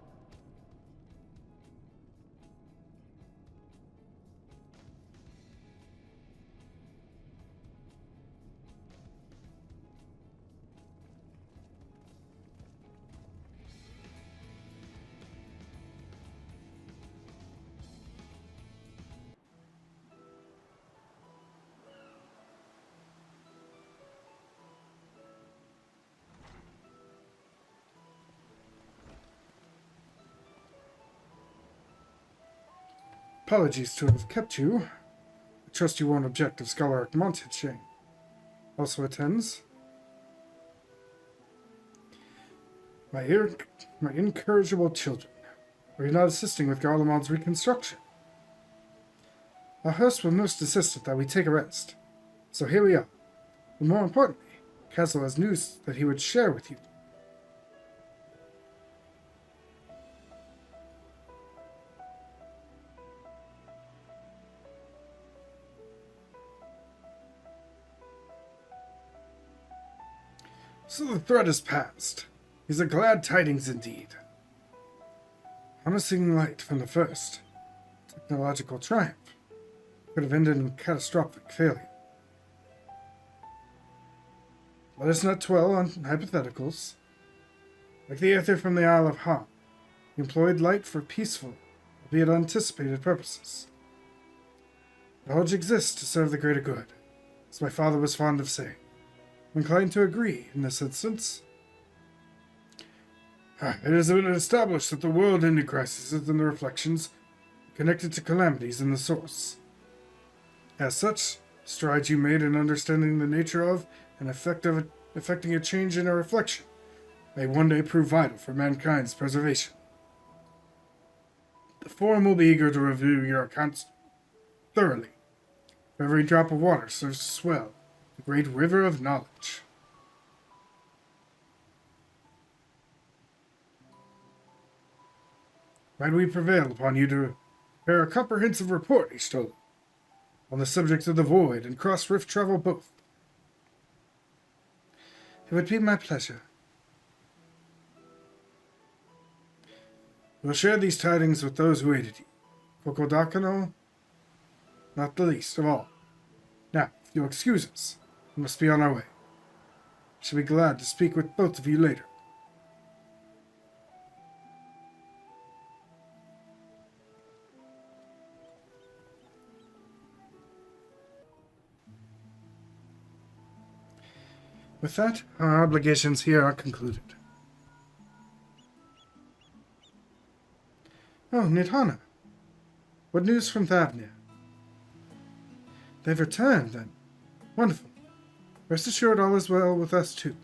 Apologies to have kept you. I trust you won't object if Scholar Montage also attends. My incorrigible children, are you not assisting with Garlemald's reconstruction? Our host was most insistent that we take a rest, so here we are. But more importantly, Castle has news that he would share with you. So the threat is past. These are glad tidings indeed. Harnessing light from the first technological triumph could have ended in catastrophic failure. Let us not dwell on hypotheticals. Like the Aether from the Isle of Han, he employed light for peaceful, albeit unanticipated purposes. Knowledge exists to serve the greater good, as my father was fond of saying. I'm inclined to agree in this instance. It has been established that the world ended crises and the reflections are connected to calamities in the source. As such, strides you made in understanding the nature of and affecting a change in a reflection may one day prove vital for mankind's preservation. The Forum will be eager to review your accounts thoroughly. Every drop of water serves to swell the great river of knowledge. might we prevail upon you to prepare a comprehensive report, Ishtola, on the subject of the void and cross-rift travel both? It would be my pleasure. We'll share these tidings with those who aided you. Kokodakano, not the least of all. Now, if you'll excuse us, we must be on our way. I shall be glad to speak with both of you later. With that, our obligations here are concluded. Oh, Nidhana. What news from Thavnir? They've returned, then. Wonderful. Rest assured all is well with us, too.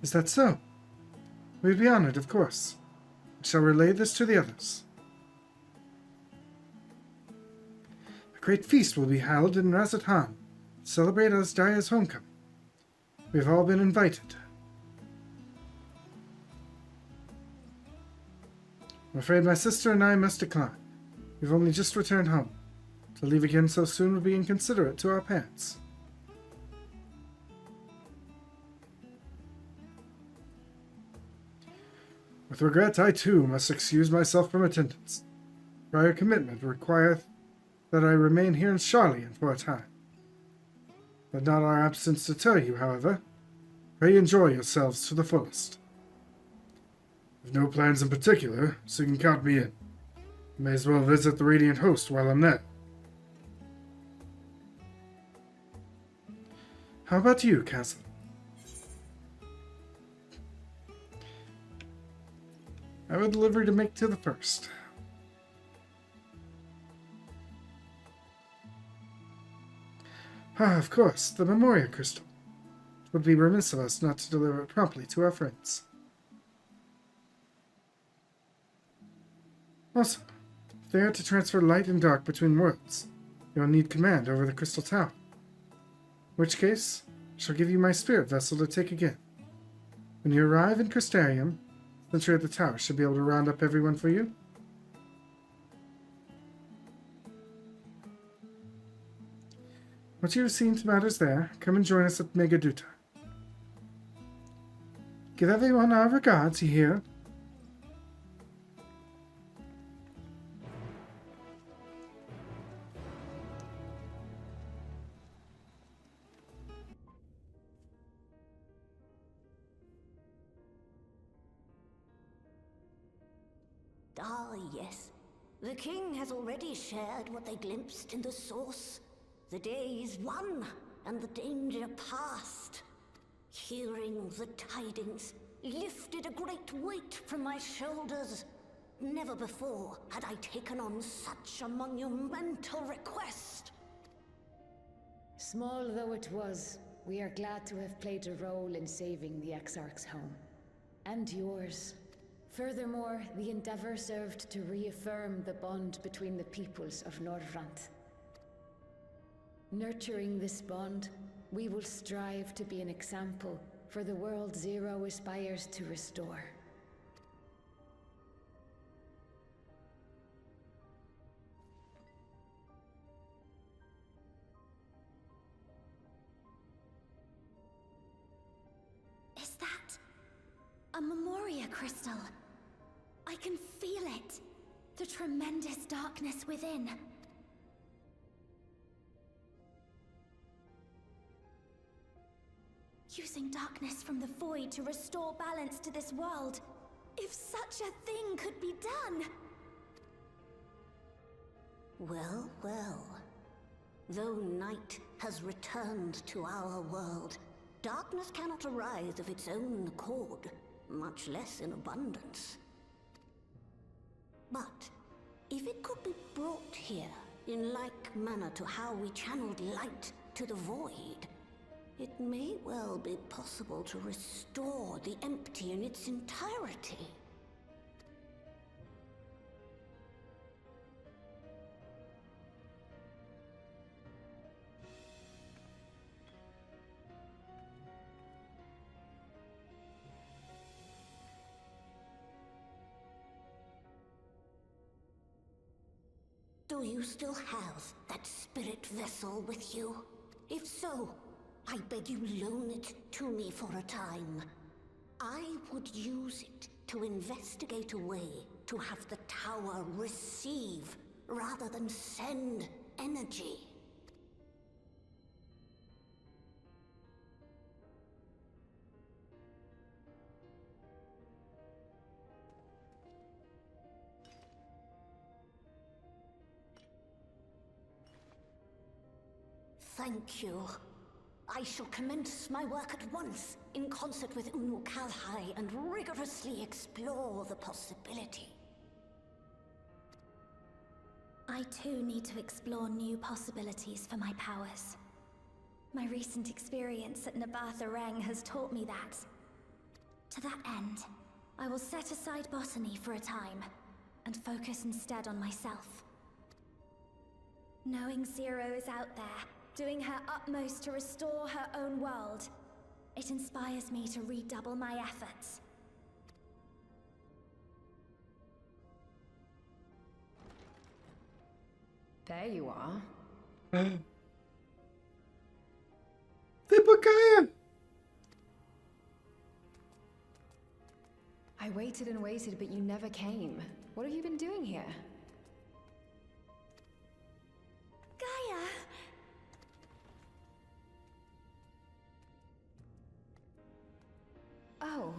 Is that so? We'd be honored, of course. I shall relay this to the others. A great feast will be held in Razathan to celebrate Azdaya's homecoming. We've all been invited. I'm afraid my sister and I must decline. We've only just returned home. To leave again so soon would be inconsiderate to our parents. With regret, I too must excuse myself from attendance. Prior commitment requireth that I remain here in Charlian for a time. But not our absence to tell you, however. Pray enjoy yourselves to the fullest. I've no plans in particular, so you can count me in. May as well visit the Radiant Host while I'm there. How about you, Castle? I have a delivery to make to the first. Ah, of course, the Memoria Crystal. It would be remiss of us not to deliver it promptly to our friends. Also, if they are to transfer light and dark between worlds, you'll need command over the Crystal Tower. In which case, I shall give you my spirit vessel to take again. When you arrive in Crystarium, the sentry at the tower should be able to round up everyone for you. Once you have seen to matters there, come and join us at Megaduta. Give everyone our regards, you hear? Ah, yes. The king has already shared what they glimpsed in the source. The day is won, and the danger past. Hearing the tidings lifted a great weight from my shoulders. Never before had I taken on such a monumental request. Small though it was, we are glad to have played a role in saving the Exarch's home. And yours. Furthermore, the endeavor served to reaffirm the bond between the peoples of Norvrant. Nurturing this bond, we will strive to be an example for the world Zero aspires to restore. Is that a Memoria crystal? I can feel it. The tremendous darkness within. Using darkness from the void to restore balance to this world. If such a thing could be done! Well, well. Though night has returned to our world, darkness cannot arise of its own accord, much less in abundance. But if it could be brought here in like manner to how we channeled light to the void, it may well be possible to restore the empty in its entirety. So you still have that spirit vessel with you? If so, I beg you loan it to me for a time. I would use it to investigate a way to have the tower receive rather than send energy. Thank you. I shall commence my work at once, in concert with Unu Kalhai, and rigorously explore the possibility. I too need to explore new possibilities for my powers. My recent experience at Nabatha Reng has taught me that. To that end, I will set aside botany for a time, and focus instead on myself. Knowing Zero is out there, doing her utmost to restore her own world, it inspires me to redouble my efforts. There you are. They put Gaia! I waited and waited, but you never came. What have you been doing here? Gaia! Oh.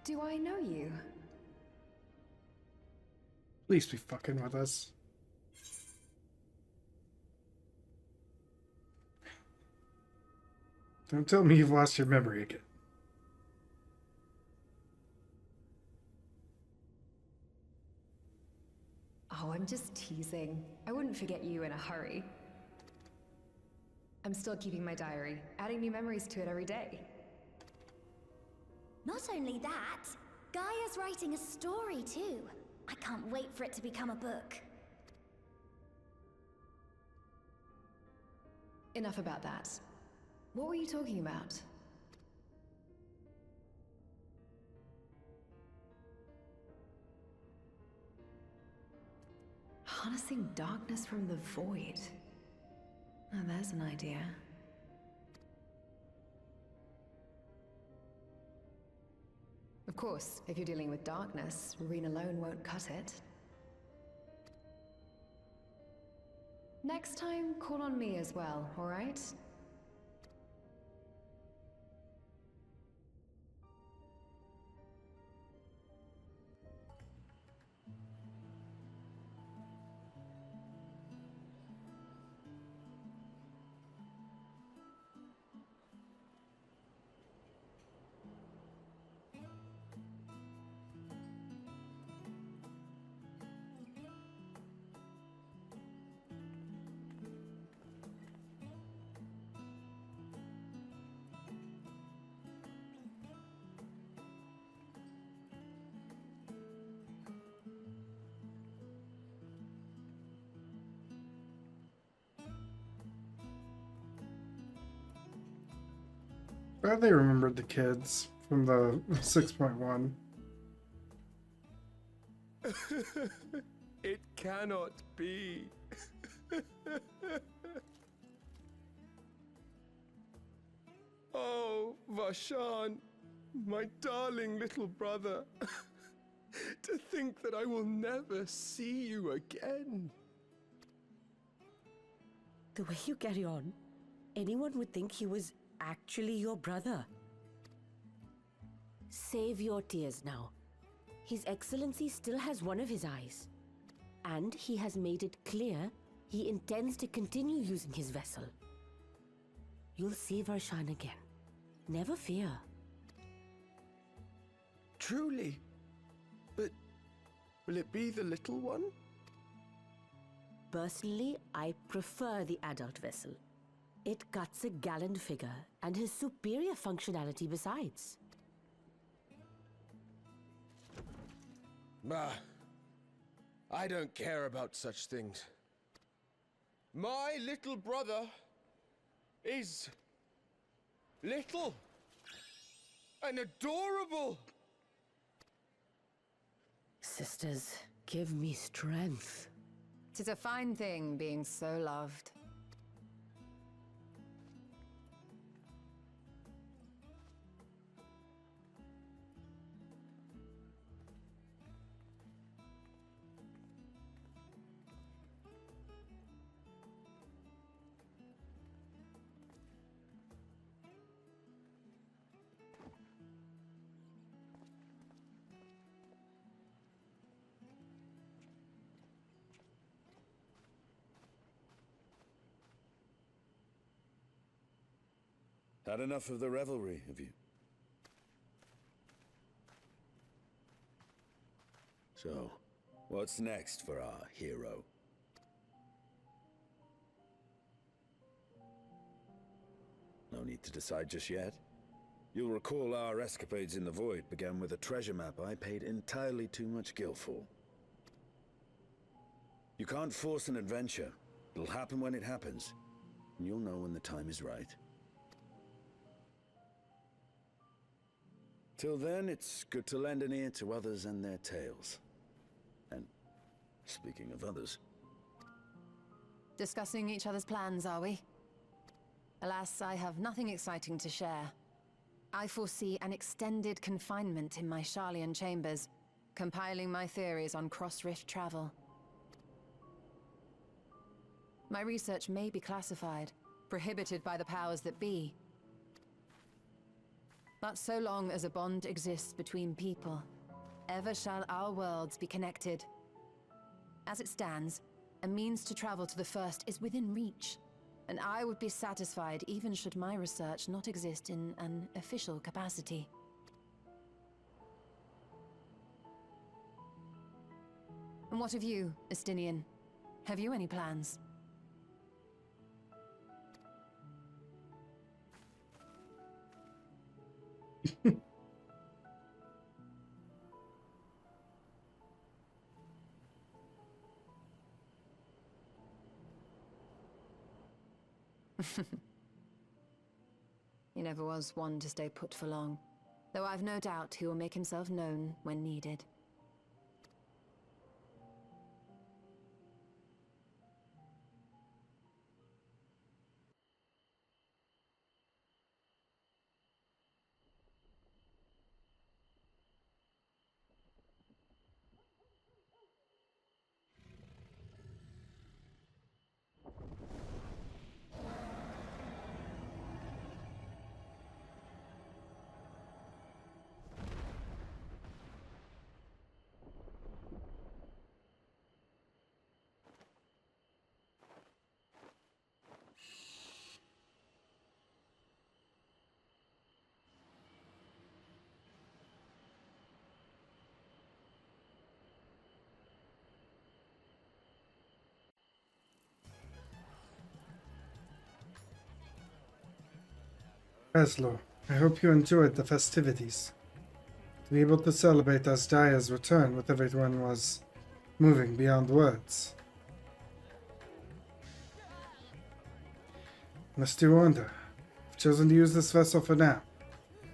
Do I know you? Please be fucking with us. Don't tell me you've lost your memory again. Oh, I'm just teasing. I wouldn't forget you in a hurry. I'm still keeping my diary, adding new memories to it every day. Not only that, Gaia's writing a story too. I can't wait for it to become a book. Enough about that. What were you talking about? Harnessing darkness from the void. Oh, there's an idea. Of course, if you're dealing with darkness, Marine alone won't cut it. Next time, call on me as well, alright? Glad they remembered the kids from the 6.1. It cannot be. Oh, Vashan, my darling little brother. To think that I will never see you again. The way you carry on, anyone would think he was actually your brother. Save your tears now. His Excellency still has one of his eyes. And he has made it clear he intends to continue using his vessel. You'll see Varshan again. Never fear. Truly? But will it be the little one? Personally, I prefer the adult vessel. It cuts a gallant figure and has superior functionality besides. Bah, I don't care about such things. My little brother is little and adorable. Sisters, give me strength. 'Tis a fine thing being so loved. Had enough of the revelry, have you? So, what's next for our hero? No need to decide just yet. You'll recall our escapades in the Void began with a treasure map I paid entirely too much gil for. You can't force an adventure. It'll happen when it happens, and you'll know when the time is right. Till then, it's good to lend an ear to others and their tales. And speaking of others... Discussing each other's plans, are we? Alas, I have nothing exciting to share. I foresee an extended confinement in my Sharlayan chambers, compiling my theories on cross-rift travel. My research may be classified, prohibited by the powers that be. But so long as a bond exists between people, ever shall our worlds be connected. As it stands, a means to travel to the First is within reach, and I would be satisfied even should my research not exist in an official capacity. And what of you, Estinian? Have you any plans? He never was one to stay put for long, though I've no doubt he will make himself known when needed. Aslo, I hope you enjoyed the festivities. To be able to celebrate Asdaya's return with everyone was moving beyond words. Must you wonder? I've chosen to use this vessel for now.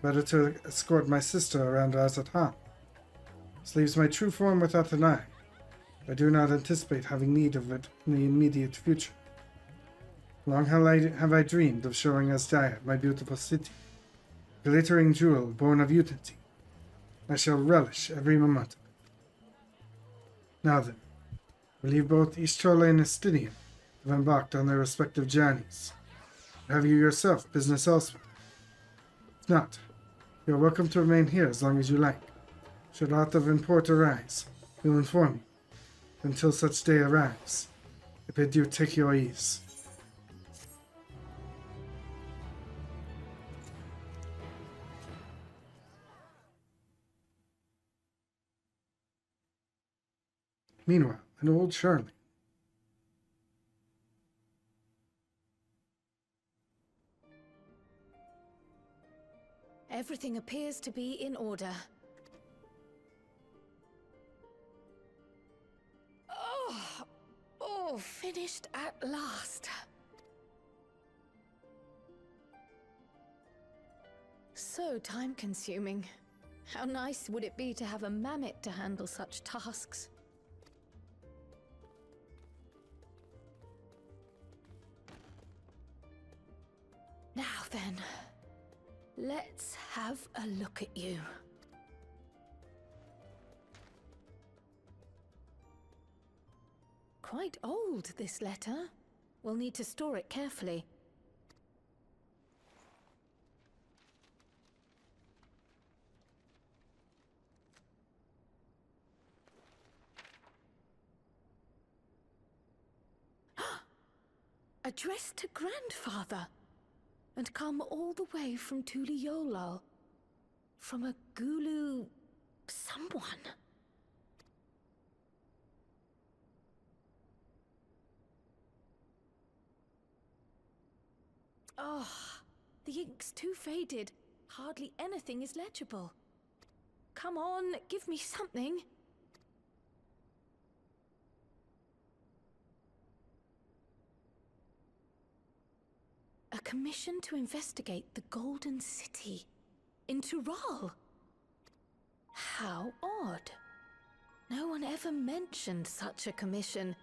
Better to escort my sister around Razat Han. This leaves my true form without an eye. I do not anticipate having need of it in the immediate future. Long have I dreamed of showing Asdaya my beautiful city, glittering jewel born of unity. I shall relish every moment of it. Now then, I believe both Ishtola and Estinian have embarked on their respective journeys. Have you yourself business elsewhere? If not, you are welcome to remain here as long as you like. Should aught of import arise, we will inform you. Until such day arrives, I bid you take your ease. Meanwhile, an old Charlie. Everything appears to be in order. Oh, finished at last. So time-consuming. How nice would it be to have a mammoth to handle such tasks? Now then, let's have a look at you. Quite old, this letter. We'll need to store it carefully. Addressed to Grandfather, and come all the way from Tuliolal. From a Gulu... someone. Oh, the ink's too faded. Hardly anything is legible. Come on, give me something. A commission to investigate the Golden City in Tural. How odd. No one ever mentioned such a commission,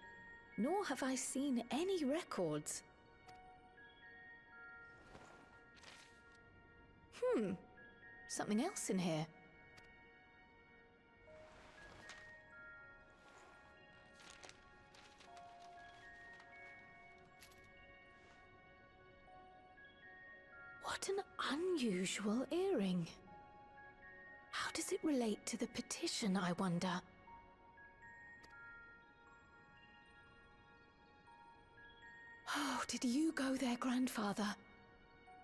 nor have I seen any records. Something else in here. What an unusual earring. How does it relate to the petition, I wonder? Oh, did you go there, Grandfather?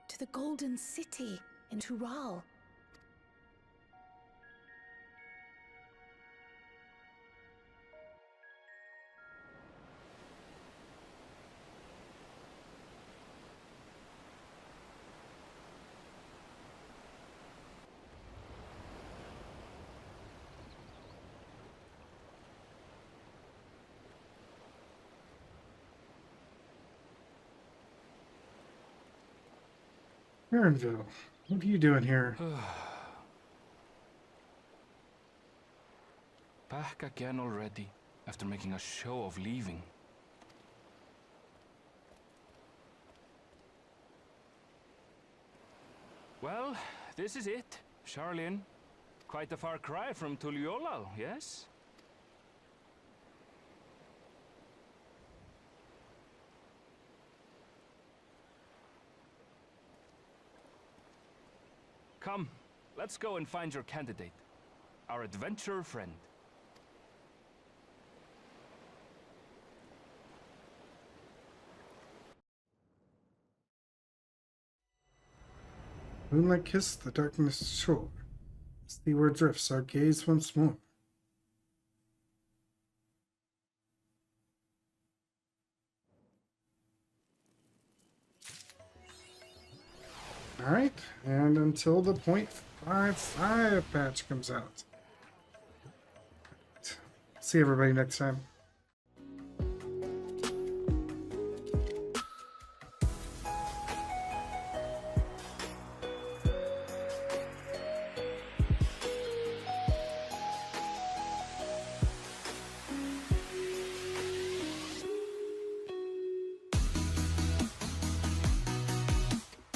To the Golden City in Tural? Aaronville, what are you doing here? Back again already, after making a show of leaving. Well, this is it, Charlene. Quite a far cry from Tuliolal, yes? Come, let's go and find your candidate, our adventurer friend. Moonlight kissed the darkness shore. Seaward drifts our gaze once more. Alright, and until the .55 patch comes out. See everybody next time.